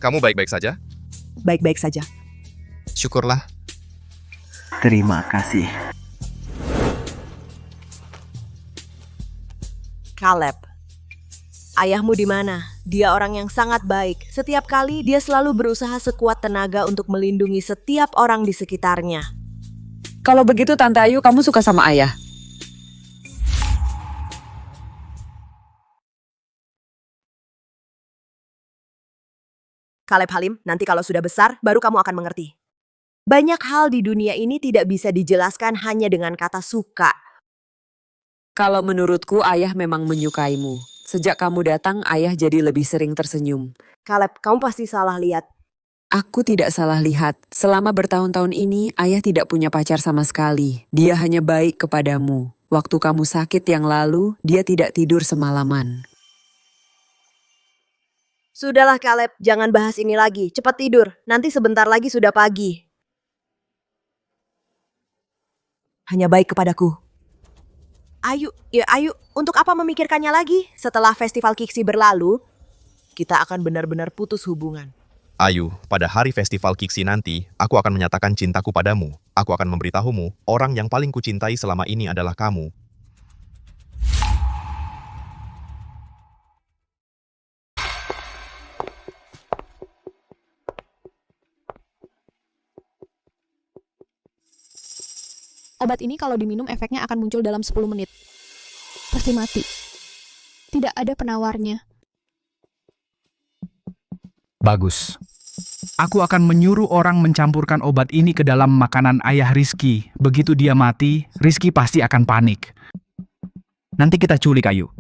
Kamu baik-baik saja? Baik-baik saja. Syukurlah. Terima kasih. Caleb, ayahmu di mana? Dia orang yang sangat baik. Setiap kali dia selalu berusaha sekuat tenaga untuk melindungi setiap orang di sekitarnya. Kalau begitu Tante Ayu, kamu suka sama ayah? Caleb Halim, nanti kalau sudah besar, baru kamu akan mengerti. Banyak hal di dunia ini tidak bisa dijelaskan hanya dengan kata suka. Kalau menurutku, ayah memang menyukaimu. Sejak kamu datang, ayah jadi lebih sering tersenyum. Caleb, kamu pasti salah lihat. Aku tidak salah lihat. Selama bertahun-tahun ini, ayah tidak punya pacar sama sekali. Dia hanya baik kepadamu. Waktu kamu sakit yang lalu, dia tidak tidur semalaman. Sudahlah Caleb, jangan bahas ini lagi. Cepat tidur, nanti sebentar lagi sudah pagi. Hanya baik kepadaku. Ayu, untuk apa memikirkannya lagi? Setelah festival Kiksi berlalu, kita akan benar-benar putus hubungan. Ayu, pada hari festival Kiksi nanti, aku akan menyatakan cintaku padamu. Aku akan memberitahumu, orang yang paling kucintai selama ini adalah kamu. Obat ini kalau diminum efeknya akan muncul dalam 10 menit. Pasti mati. Tidak ada penawarnya. Bagus. Aku akan menyuruh orang mencampurkan obat ini ke dalam makanan ayah Rizky. Begitu dia mati, Rizky pasti akan panik. Nanti kita culik Ayu.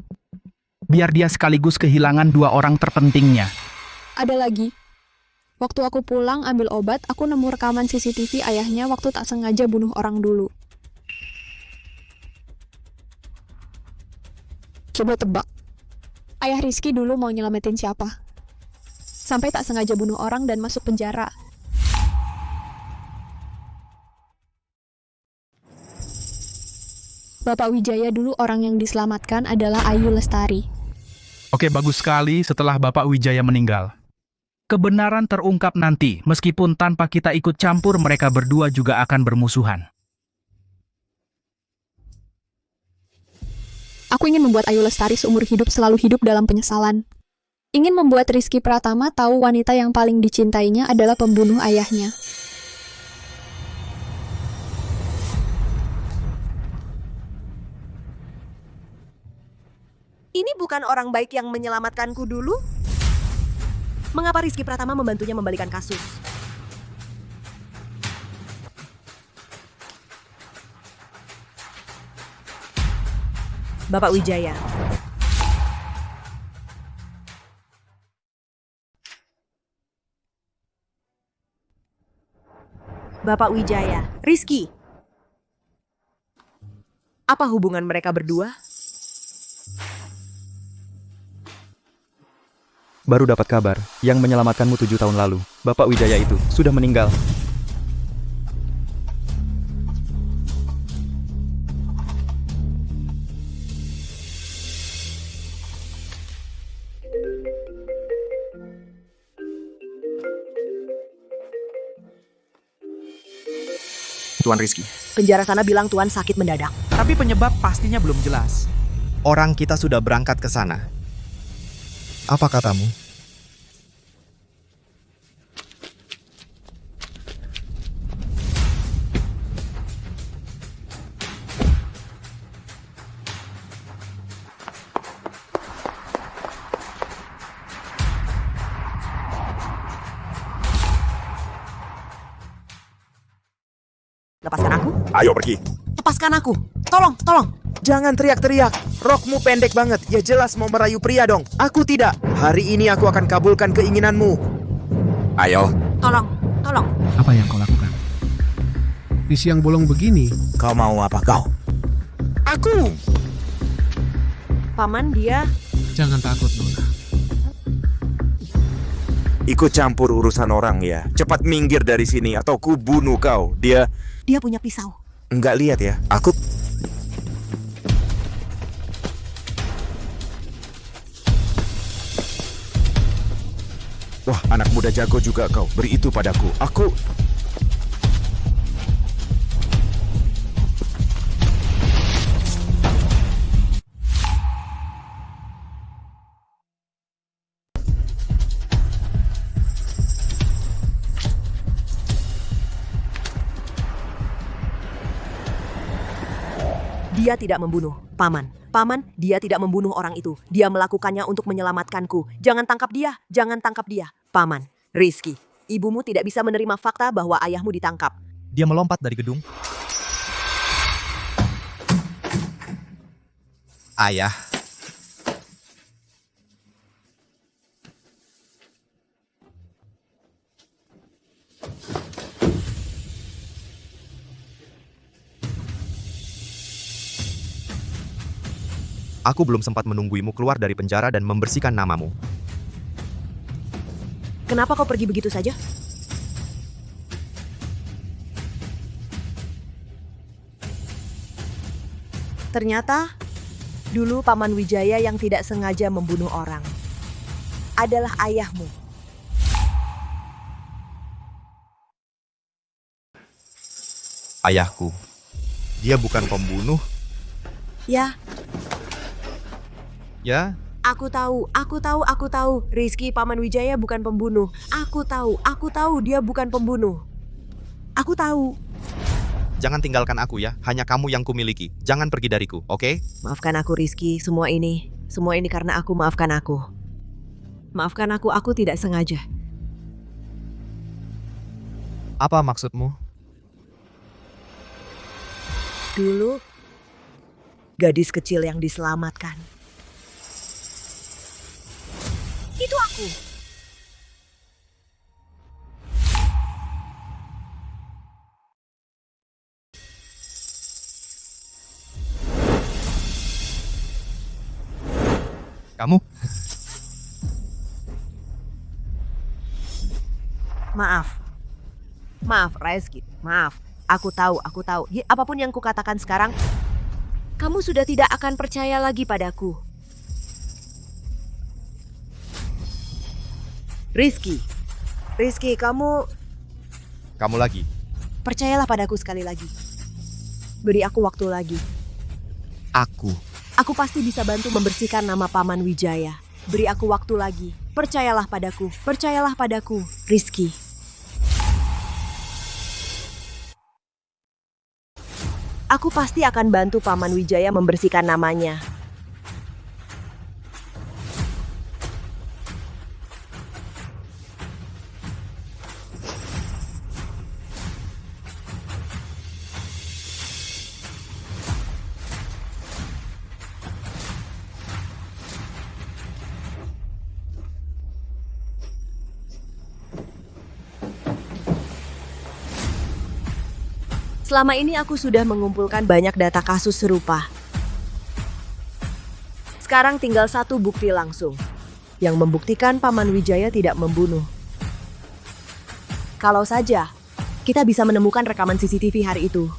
Biar dia sekaligus kehilangan 2 orang terpentingnya. Ada lagi. Waktu aku pulang ambil obat, aku nemu rekaman CCTV ayahnya waktu tak sengaja bunuh orang dulu. Coba tebak. Ayah Rizky dulu mau nyelamatin siapa? Sampai tak sengaja bunuh orang dan masuk penjara. Bapak Wijaya dulu orang yang diselamatkan adalah Ayu Lestari. Oke, bagus sekali setelah Bapak Wijaya meninggal. Kebenaran terungkap nanti, meskipun tanpa kita ikut campur, mereka berdua juga akan bermusuhan. Aku ingin membuat Ayu Lestari seumur hidup selalu hidup dalam penyesalan. Ingin membuat Rizky Pratama tahu wanita yang paling dicintainya adalah pembunuh ayahnya. Ini bukan orang baik yang menyelamatkanku dulu? Mengapa Rizky Pratama membantunya membalikan kasus? Bapak Wijaya. Bapak Wijaya, Rizky. Apa hubungan mereka berdua? Baru dapat kabar, yang menyelamatkanmu 7 tahun lalu, Bapak Wijaya itu, sudah meninggal. Tuan Rizky. Penjara sana bilang Tuan sakit mendadak. Tapi penyebab pastinya belum jelas. Orang kita sudah berangkat ke sana. Apa katamu? Lepaskan aku. Ayo pergi. Lepaskan aku. Tolong, tolong. Jangan teriak-teriak. Rokmu pendek banget. Ya jelas mau merayu pria dong. Aku tidak. Hari ini aku akan kabulkan keinginanmu. Ayo. Tolong, tolong. Apa yang kau lakukan? Di siang bolong begini. Kau mau apa kau? Aku. Paman, dia... Jangan takut, Nona. Ikut campur urusan orang ya. Cepat minggir dari sini atau ku bunuh kau. Dia punya pisau. Enggak lihat ya. Aku... Wah, anak muda jago juga kau. Beri itu padaku. Aku... Dia tidak membunuh, Paman. Paman, dia tidak membunuh orang itu. Dia melakukannya untuk menyelamatkanku. Jangan tangkap dia, jangan tangkap dia. Paman, Rizky, ibumu tidak bisa menerima fakta bahwa ayahmu ditangkap. Dia melompat dari gedung. Ayah. Aku belum sempat menungguimu keluar dari penjara dan membersihkan namamu. Kenapa kau pergi begitu saja? Ternyata, dulu Paman Wijaya yang tidak sengaja membunuh orang adalah ayahmu. Ayahku. Dia bukan pembunuh. Ya, Ya, aku tahu. Rizky Paman Wijaya bukan pembunuh. Aku tahu dia bukan pembunuh. Aku tahu. jangan tinggalkan aku ya. Hanya kamu yang kumiliki. Jangan pergi dariku, oke? Maafkan aku Rizky, semua ini karena aku, maafkan aku. Maafkan aku tidak sengaja. Apa maksudmu? Dulu, gadis kecil yang diselamatkan. Itu aku. Kamu? Maaf, Rizky. Maaf. Aku tahu. Apapun yang kukatakan sekarang, kamu sudah tidak akan percaya lagi padaku. Rizky, kamu lagi. percayalah padaku sekali lagi. Beri aku waktu lagi. Aku pasti bisa bantu membersihkan nama Paman Wijaya. Beri aku waktu lagi. Percayalah padaku, Rizky. Aku pasti akan bantu Paman Wijaya membersihkan namanya. Selama ini aku sudah mengumpulkan banyak data kasus serupa. Sekarang tinggal satu bukti langsung, yang membuktikan Paman Wijaya tidak membunuh. Kalau saja, kita bisa menemukan rekaman CCTV hari itu.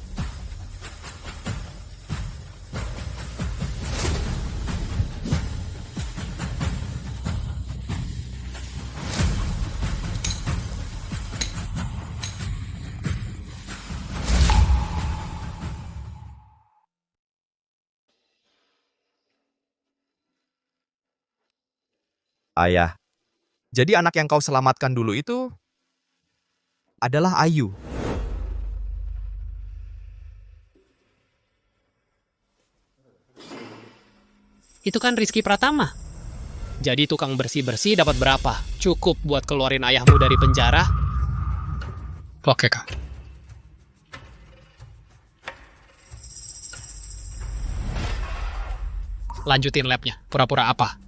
Ayah. Jadi anak yang kau selamatkan dulu itu adalah Ayu. Itu kan Rizky Pratama. Jadi tukang bersih-bersih dapat berapa? Cukup buat keluarin ayahmu dari penjara? Oke, Kak. Lanjutin labnya. Pura-pura apa?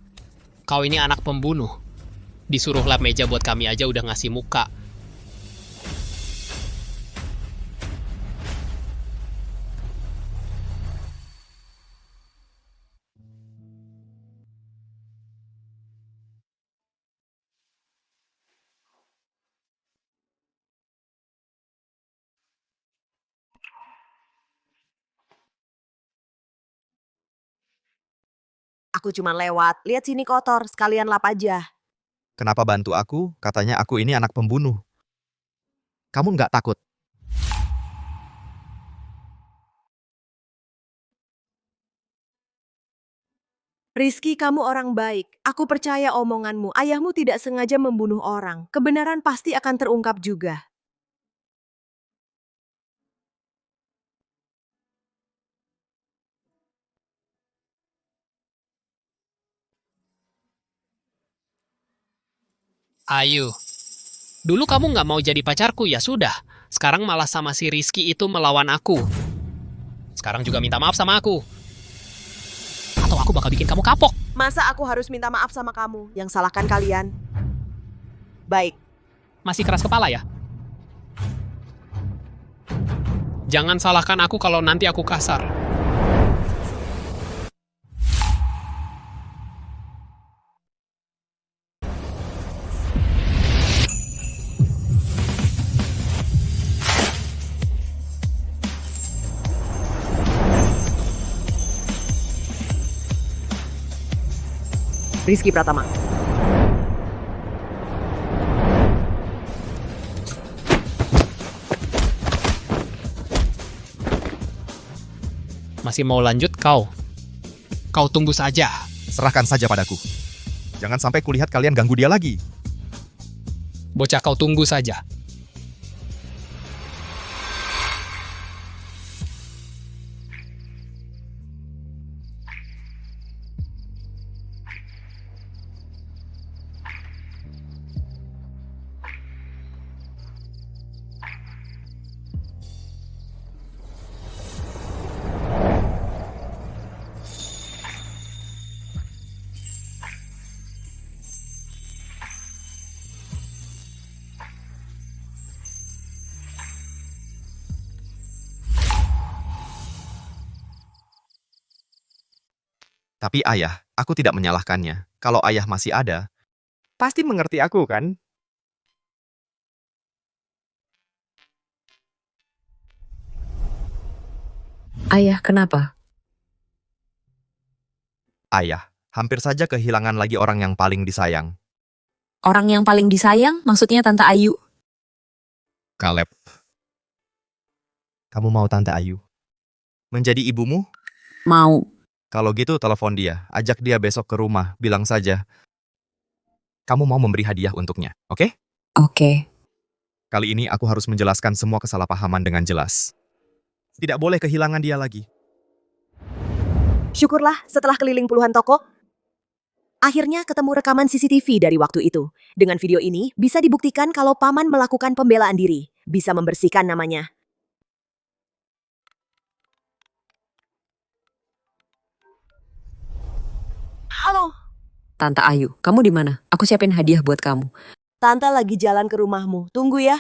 Kau ini anak pembunuh. Disuruh lap meja buat kami aja udah ngasih muka. Aku cuma lewat, lihat sini kotor, sekalian lap aja. Kenapa bantu aku? Katanya aku ini anak pembunuh. Kamu nggak takut? Rizky, kamu orang baik. Aku percaya omonganmu. Ayahmu tidak sengaja membunuh orang. Kebenaran pasti akan terungkap juga. Ayu, dulu kamu nggak mau jadi pacarku, ya sudah. Sekarang malah sama si Rizky itu melawan aku. Sekarang juga minta maaf sama aku. Atau aku bakal bikin kamu kapok. Masa aku harus minta maaf sama kamu? Yang salahkan kalian. Baik. Masih keras kepala ya? Jangan salahkan aku kalau nanti aku kasar. Rizky Pratama. Masih mau lanjut kau? Kau tunggu saja. Serahkan saja padaku. Jangan sampai kulihat kalian ganggu dia lagi. Bocah, kau tunggu saja. Tapi ayah, aku tidak menyalahkannya. Kalau ayah masih ada, pasti mengerti aku kan? Ayah, kenapa? Ayah, hampir saja kehilangan lagi orang yang paling disayang. Orang yang paling disayang, maksudnya Tante Ayu. Caleb. Kamu mau Tante Ayu menjadi ibumu? Mau. Kalau gitu telepon dia, ajak dia besok ke rumah, bilang saja kamu mau memberi hadiah untuknya, oke? Oke. Kali ini aku harus menjelaskan semua kesalahpahaman dengan jelas. Tidak boleh kehilangan dia lagi. Syukurlah setelah keliling puluhan toko, akhirnya ketemu rekaman CCTV dari waktu itu. Dengan video ini, bisa dibuktikan kalau paman melakukan pembelaan diri. Bisa membersihkan namanya. Halo. Tante Ayu, kamu di mana? Aku siapin hadiah buat kamu. Tante lagi jalan ke rumahmu. Tunggu ya.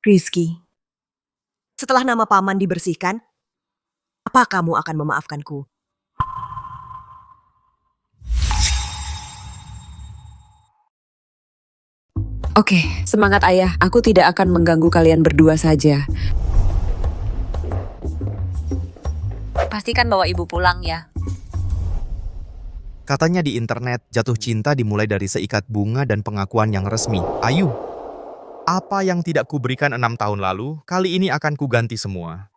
Rizky. Setelah nama paman dibersihkan, apa kamu akan memaafkanku? Oke, semangat ayah. Aku tidak akan mengganggu kalian berdua saja. Pastikan bawa ibu pulang ya. Katanya di internet, jatuh cinta dimulai dari seikat bunga dan pengakuan yang resmi. Ayu, apa yang tidak kuberikan 6 tahun lalu, kali ini akan kuganti semua.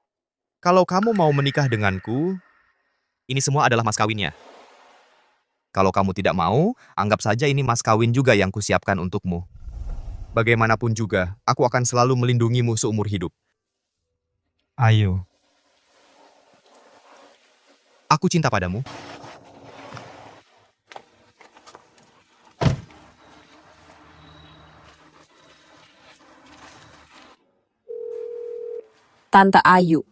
Kalau kamu mau menikah denganku, ini semua adalah mas kawinnya. Kalau kamu tidak mau, anggap saja ini mas kawin juga yang kusiapkan untukmu. Bagaimanapun juga, aku akan selalu melindungimu seumur hidup. Ayu. Aku cinta padamu. Tante Ayu.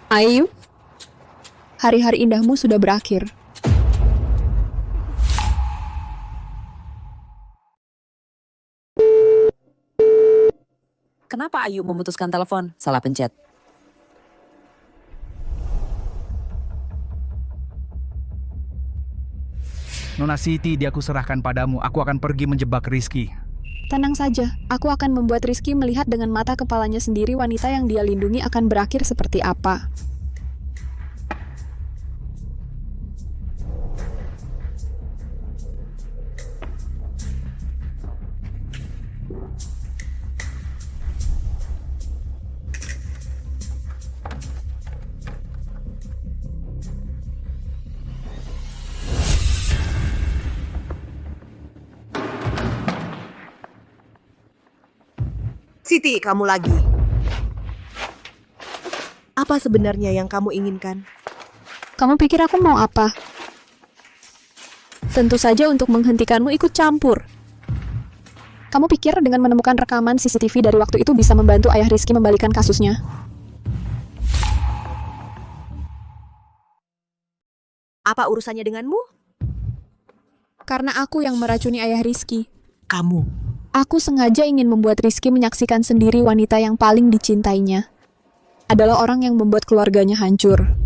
Ayu, hari-hari indahmu sudah berakhir. Kenapa Ayu memutuskan telepon? Salah pencet. Nona Siti, dia aku serahkan padamu. Aku akan pergi menjebak Rizky. Tenang saja, aku akan membuat Rizky melihat dengan mata kepalanya sendiri wanita yang dia lindungi akan berakhir seperti apa. Siti, kamu lagi. Apa sebenarnya yang kamu inginkan? Kamu pikir aku mau apa? Tentu saja untuk menghentikanmu ikut campur. Kamu pikir dengan menemukan rekaman CCTV dari waktu itu bisa membantu ayah Rizky membalikan kasusnya? Apa urusannya denganmu? Karena aku yang meracuni ayah Rizky. Kamu? Aku sengaja ingin membuat Rizky menyaksikan sendiri wanita yang paling dicintainya. adalah orang yang membuat keluarganya hancur.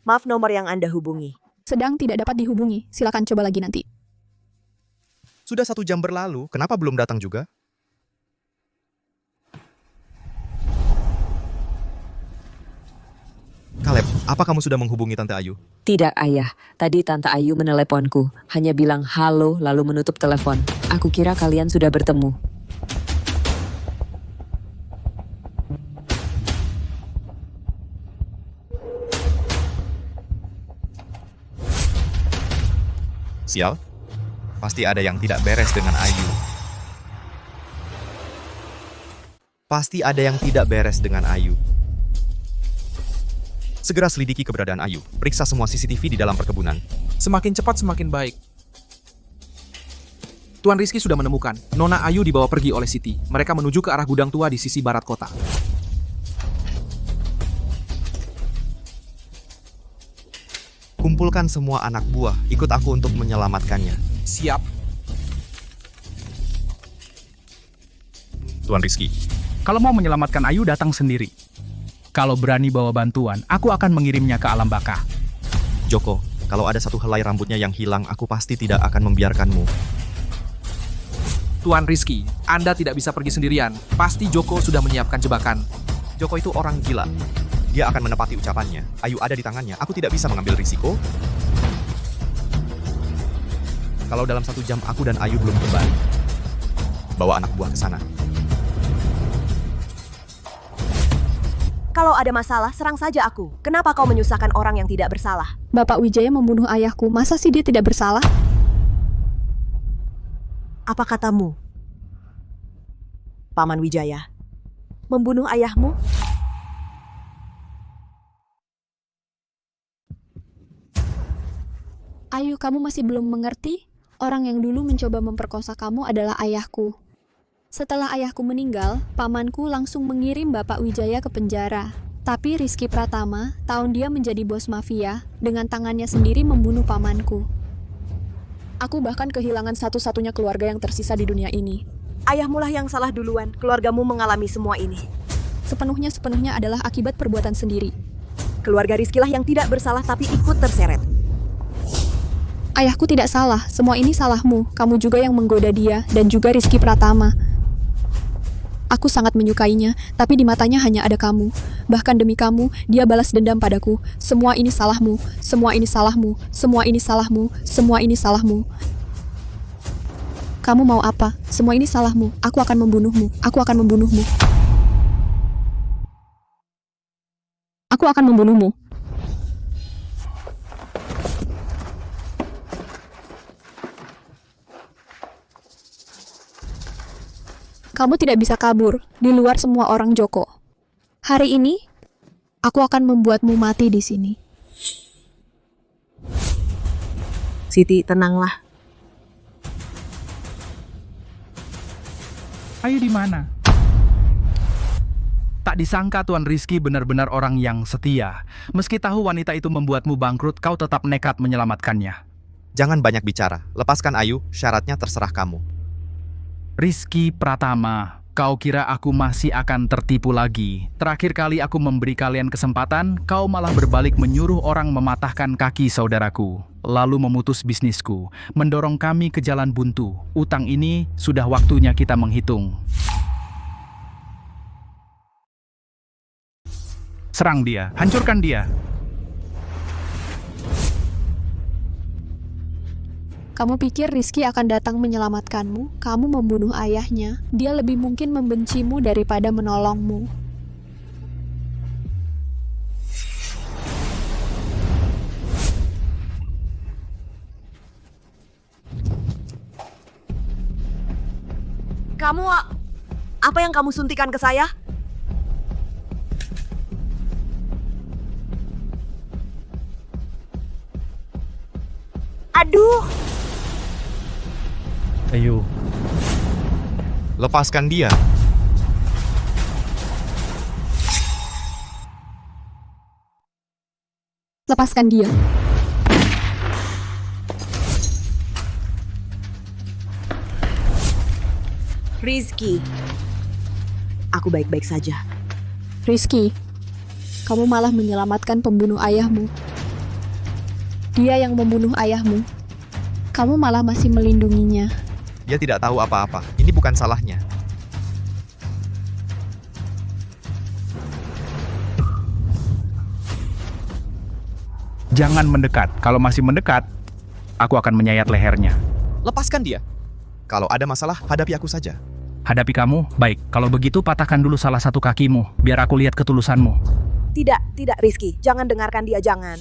Maaf, nomor yang Anda hubungi Sedang tidak dapat dihubungi. Silakan coba lagi nanti. Sudah 1 jam berlalu, kenapa belum datang juga? Caleb, apa kamu sudah menghubungi Tante Ayu? Tidak, Ayah. Tadi Tante Ayu meneleponku. Hanya bilang halo lalu menutup telepon. Aku kira kalian sudah bertemu. Sial, pasti ada yang tidak beres dengan Ayu. Pasti ada yang tidak beres dengan Ayu. Segera selidiki keberadaan Ayu. Periksa semua CCTV di dalam perkebunan. Semakin cepat semakin baik. Tuan Rizky sudah menemukan. Nona Ayu dibawa pergi oleh Siti. Mereka menuju ke arah gudang tua di sisi barat kota. Kumpulkan semua anak buah, ikut aku untuk menyelamatkannya. Siap. Tuan Rizky. Kalau mau menyelamatkan Ayu, datang sendiri. Kalau berani bawa bantuan, aku akan mengirimnya ke alam baka. Joko, kalau ada satu helai rambutnya yang hilang, aku pasti tidak akan membiarkanmu. Tuan Rizky, Anda tidak bisa pergi sendirian. Pasti Joko sudah menyiapkan jebakan. Joko itu orang gila. Dia akan menepati ucapannya. Ayu ada di tangannya. Aku tidak bisa mengambil risiko. Kalau dalam 1 jam aku dan Ayu belum kembali, bawa anak buah ke sana. Kalau ada masalah, serang saja aku. Kenapa kau menyusahkan orang yang tidak bersalah? Bapak Wijaya membunuh ayahku. Masa sih dia tidak bersalah? Apa katamu, Paman Wijaya? Membunuh ayahmu? Ayu, kamu masih belum mengerti? Orang yang dulu mencoba memperkosa kamu adalah ayahku. Setelah ayahku meninggal, pamanku langsung mengirim Bapak Wijaya ke penjara. Tapi Rizky Pratama, tahun dia menjadi bos mafia, dengan tangannya sendiri membunuh pamanku. Aku bahkan kehilangan satu-satunya keluarga yang tersisa di dunia ini. Ayahmu lah yang salah duluan. Keluargamu mengalami semua ini. Sepenuhnya adalah akibat perbuatan sendiri. Keluarga Rizky lah yang tidak bersalah tapi ikut terseret. Ayahku tidak salah, semua ini salahmu. Kamu juga yang menggoda dia, dan juga Rizky Pratama. Aku sangat menyukainya, tapi di matanya hanya ada kamu. Bahkan demi kamu, dia balas dendam padaku. Semua ini salahmu, semua ini salahmu, semua ini salahmu, semua ini salahmu. Kamu mau apa? Semua ini salahmu. Aku akan membunuhmu. Aku akan membunuhmu. Aku akan membunuhmu. Kamu tidak bisa kabur, di luar semua orang Joko. Hari ini, aku akan membuatmu mati di sini. Siti, tenanglah. Ayu di mana? Tak disangka Tuan Rizky benar-benar orang yang setia. Meski tahu wanita itu membuatmu bangkrut, kau tetap nekat menyelamatkannya. Jangan banyak bicara. Lepaskan Ayu, syaratnya terserah kamu. Rizky Pratama, kau kira aku masih akan tertipu lagi? Terakhir kali aku memberi kalian kesempatan, kau malah berbalik menyuruh orang mematahkan kaki saudaraku, lalu memutus bisnisku, mendorong kami ke jalan buntu. Utang ini sudah waktunya kita menghitung. Serang dia, hancurkan dia. Kamu pikir Rizky akan datang menyelamatkanmu? Kamu membunuh ayahnya. Dia lebih mungkin membencimu daripada menolongmu. Kamu, apa yang kamu suntikan ke saya? Aduh! Ayu. Lepaskan dia. Lepaskan dia. Rizky. Aku baik-baik saja. Rizky, kamu malah menyelamatkan pembunuh ayahmu. Dia yang membunuh ayahmu. Kamu malah masih melindunginya. Dia tidak tahu apa-apa. Ini bukan salahnya. Jangan mendekat. Kalau masih mendekat, aku akan menyayat lehernya. Lepaskan dia. Kalau ada masalah, hadapi aku saja. Hadapi kamu? Baik, kalau begitu patahkan dulu salah satu kakimu, biar aku lihat ketulusanmu. Tidak Rizky. Jangan dengarkan dia, jangan.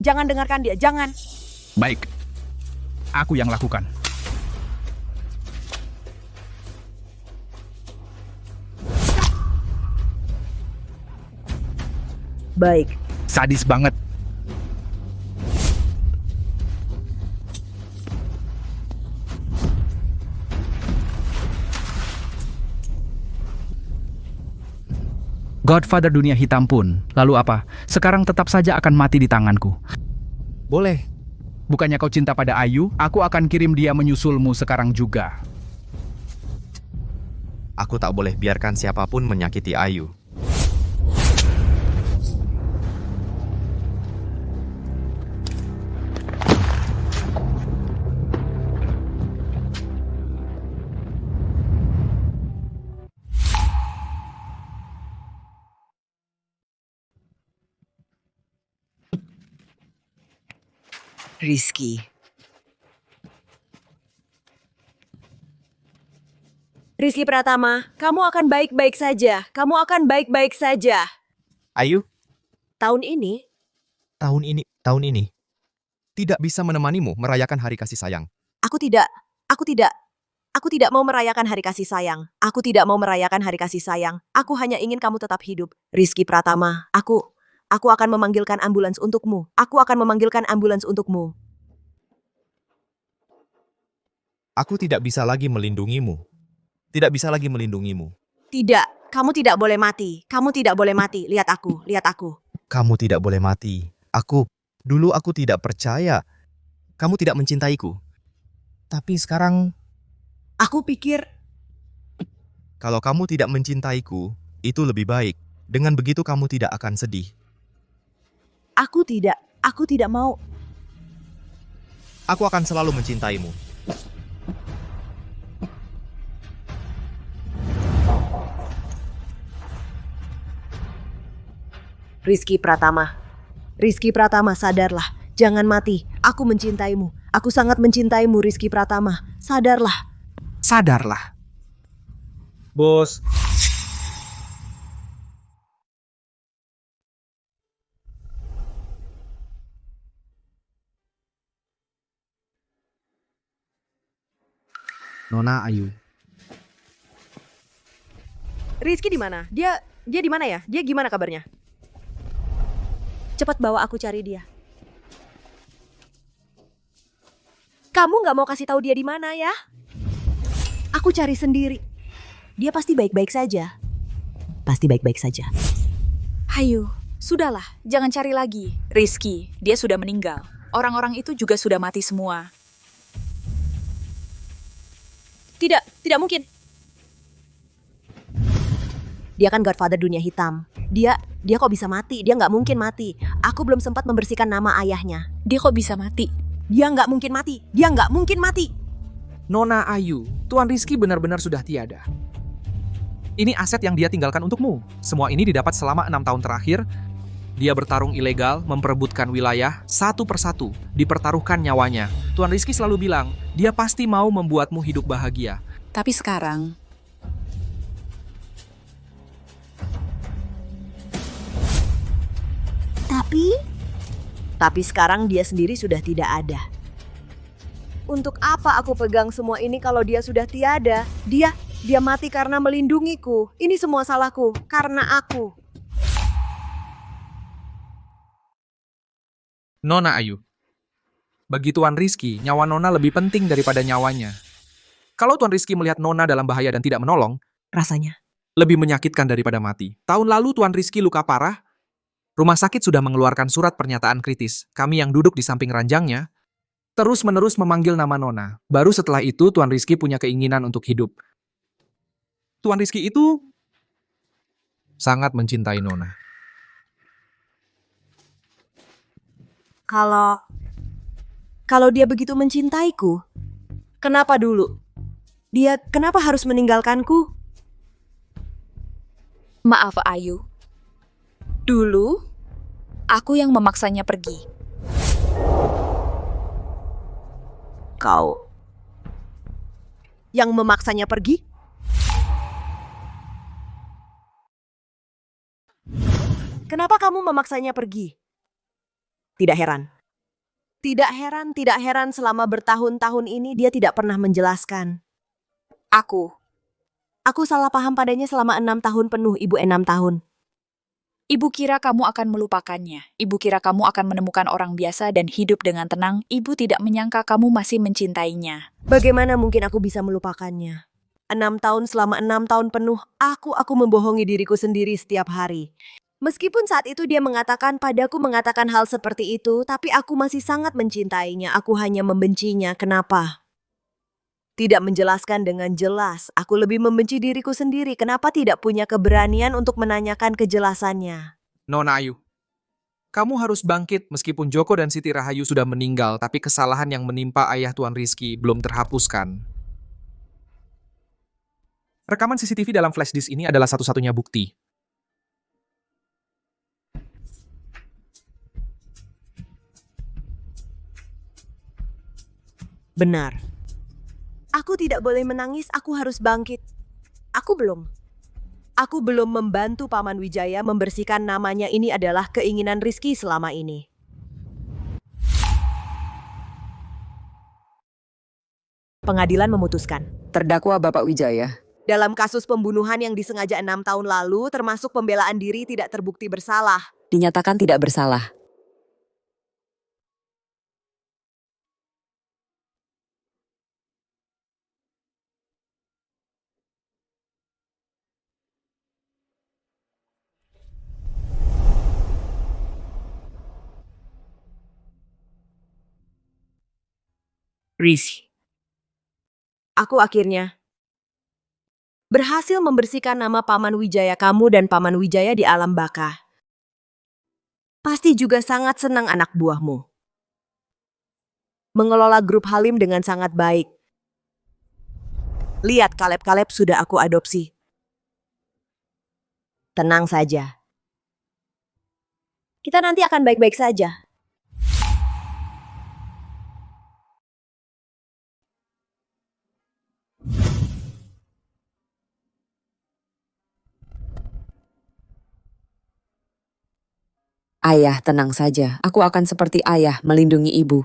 Jangan dengarkan dia, jangan. Baik, aku yang lakukan. Baik. Sadis banget. Godfather dunia hitam pun, lalu apa? Sekarang tetap saja akan mati di tanganku. Boleh. Bukannya kau cinta pada Ayu, aku akan kirim dia menyusulmu sekarang juga. Aku tak boleh biarkan siapapun menyakiti Ayu. Rizky. Rizky Pratama, kamu akan baik-baik saja. Kamu akan baik-baik saja. Ayu, Tahun ini, tahun ini. Tidak bisa menemanimu merayakan hari kasih sayang. aku tidak mau merayakan hari kasih sayang. Aku tidak mau merayakan hari kasih sayang. Aku hanya ingin kamu tetap hidup. Rizky Pratama, aku akan memanggilkan ambulans untukmu. Aku akan memanggilkan ambulans untukmu. Aku tidak bisa lagi melindungimu. Tidak bisa lagi melindungimu. Tidak, kamu tidak boleh mati. Kamu tidak boleh mati. Lihat aku, lihat aku. Kamu tidak boleh mati. Dulu aku tidak percaya. Kamu tidak mencintaiku. Tapi sekarang, aku pikir, kalau kamu tidak mencintaiku, itu lebih baik. Dengan begitu kamu tidak akan sedih. aku tidak mau. Aku akan selalu mencintaimu. Rizky Pratama, sadarlah. Jangan mati. Aku mencintaimu. Aku sangat mencintaimu, Rizky Pratama. Sadarlah. Sadarlah. Bos. Nona Ayu. Rizky di mana? Dia di mana ya? Dia gimana kabarnya? Cepat bawa aku cari dia. Kamu nggak mau kasih tahu dia di mana ya? Aku cari sendiri. Dia pasti baik-baik saja. Pasti baik-baik saja. Hayu, sudahlah, jangan cari lagi. Rizky, dia sudah meninggal. Orang-orang itu juga sudah mati semua. Tidak mungkin. Dia kan Godfather dunia hitam. Dia kok bisa mati? Dia nggak mungkin mati. Aku belum sempat membersihkan nama ayahnya. Dia kok bisa mati? Dia nggak mungkin mati. Dia nggak mungkin mati. Nona Ayu, Tuan Rizky benar-benar sudah tiada. Ini aset yang dia tinggalkan untukmu. Semua ini didapat selama 6 tahun terakhir. Dia bertarung ilegal, memperebutkan wilayah, satu persatu, dipertaruhkan nyawanya. Tuan Rizky selalu bilang, dia pasti mau membuatmu hidup bahagia. Tapi sekarang, Tapi sekarang dia sendiri sudah tidak ada. Untuk apa aku pegang semua ini kalau dia sudah tiada? Dia mati karena melindungiku. Ini semua salahku, karena aku. Nona Ayu, bagi Tuan Rizky, nyawa Nona lebih penting daripada nyawanya. Kalau Tuan Rizky melihat Nona dalam bahaya dan tidak menolong, Rasanya Lebih menyakitkan daripada mati. Tahun lalu Tuan Rizky luka parah. Rumah sakit sudah mengeluarkan surat pernyataan kritis. Kami yang duduk di samping ranjangnya terus-menerus memanggil nama Nona. Baru setelah itu Tuan Rizky punya keinginan untuk hidup. Tuan Rizky itu sangat mencintai Nona. Kalau dia begitu mencintaiku, kenapa dulu? Dia kenapa harus meninggalkanku? Maaf, Ayu. Dulu, aku yang memaksanya pergi. Kau yang memaksanya pergi? Kenapa kamu memaksanya pergi? Tidak heran. Tidak heran selama bertahun-tahun ini dia tidak pernah menjelaskan. Aku salah paham padanya selama 6 tahun penuh, Ibu 6 tahun. Ibu kira kamu akan melupakannya. Ibu kira kamu akan menemukan orang biasa dan hidup dengan tenang. Ibu tidak menyangka kamu masih mencintainya. Bagaimana mungkin aku bisa melupakannya? 6 tahun selama 6 tahun penuh, aku membohongi diriku sendiri setiap hari. Meskipun saat itu dia mengatakan hal seperti itu, tapi aku masih sangat mencintainya. Aku hanya membencinya. Kenapa? Tidak menjelaskan dengan jelas. Aku lebih membenci diriku sendiri. Kenapa tidak punya keberanian untuk menanyakan kejelasannya? Nona Ayu, kamu harus bangkit meskipun Joko dan Siti Rahayu sudah meninggal, tapi kesalahan yang menimpa ayah Tuan Rizky belum terhapuskan. Rekaman CCTV dalam flash disk ini adalah satu-satunya bukti. Benar. Aku tidak boleh menangis, aku harus bangkit. Aku belum membantu Paman Wijaya membersihkan namanya. Ini adalah keinginan Rizky selama ini. Pengadilan memutuskan. Terdakwa Bapak Wijaya. Dalam kasus pembunuhan yang disengaja 6 tahun lalu, termasuk pembelaan diri tidak terbukti bersalah. Dinyatakan tidak bersalah. Rizky. Aku akhirnya berhasil membersihkan nama Paman Wijaya kamu dan Paman Wijaya di alam baka. Pasti juga sangat senang anak buahmu. Mengelola grup Halim dengan sangat baik. Lihat Kaleb sudah aku adopsi. Tenang saja. Kita nanti akan baik-baik saja. Ayah, tenang saja. Aku akan seperti ayah melindungi ibu.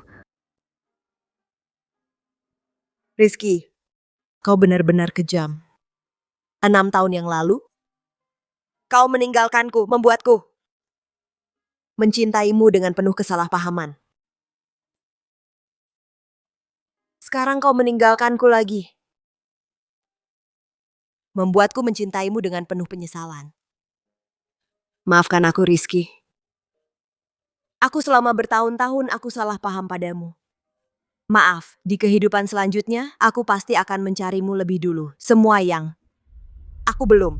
Rizky, kau benar-benar kejam. 6 tahun yang lalu, kau meninggalkanku, membuatku mencintaimu dengan penuh kesalahpahaman. Sekarang kau meninggalkanku lagi. Membuatku mencintaimu dengan penuh penyesalan. Maafkan aku, Rizky. Aku selama bertahun-tahun aku salah paham padamu. Maaf, di kehidupan selanjutnya aku pasti akan mencarimu lebih dulu. Semua yang aku belum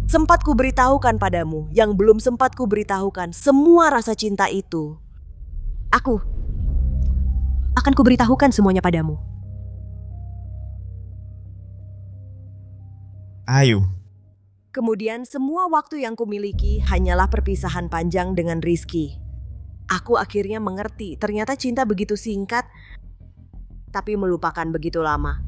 sempat kuberitahukan padamu, yang belum sempat kuberitahukan, semua rasa cinta itu, aku akan kuberitahukan semuanya padamu. Ayu. Kemudian semua waktu yang kumiliki hanyalah perpisahan panjang dengan Rizky. Aku akhirnya mengerti, ternyata cinta begitu singkat, tapi melupakan begitu lama.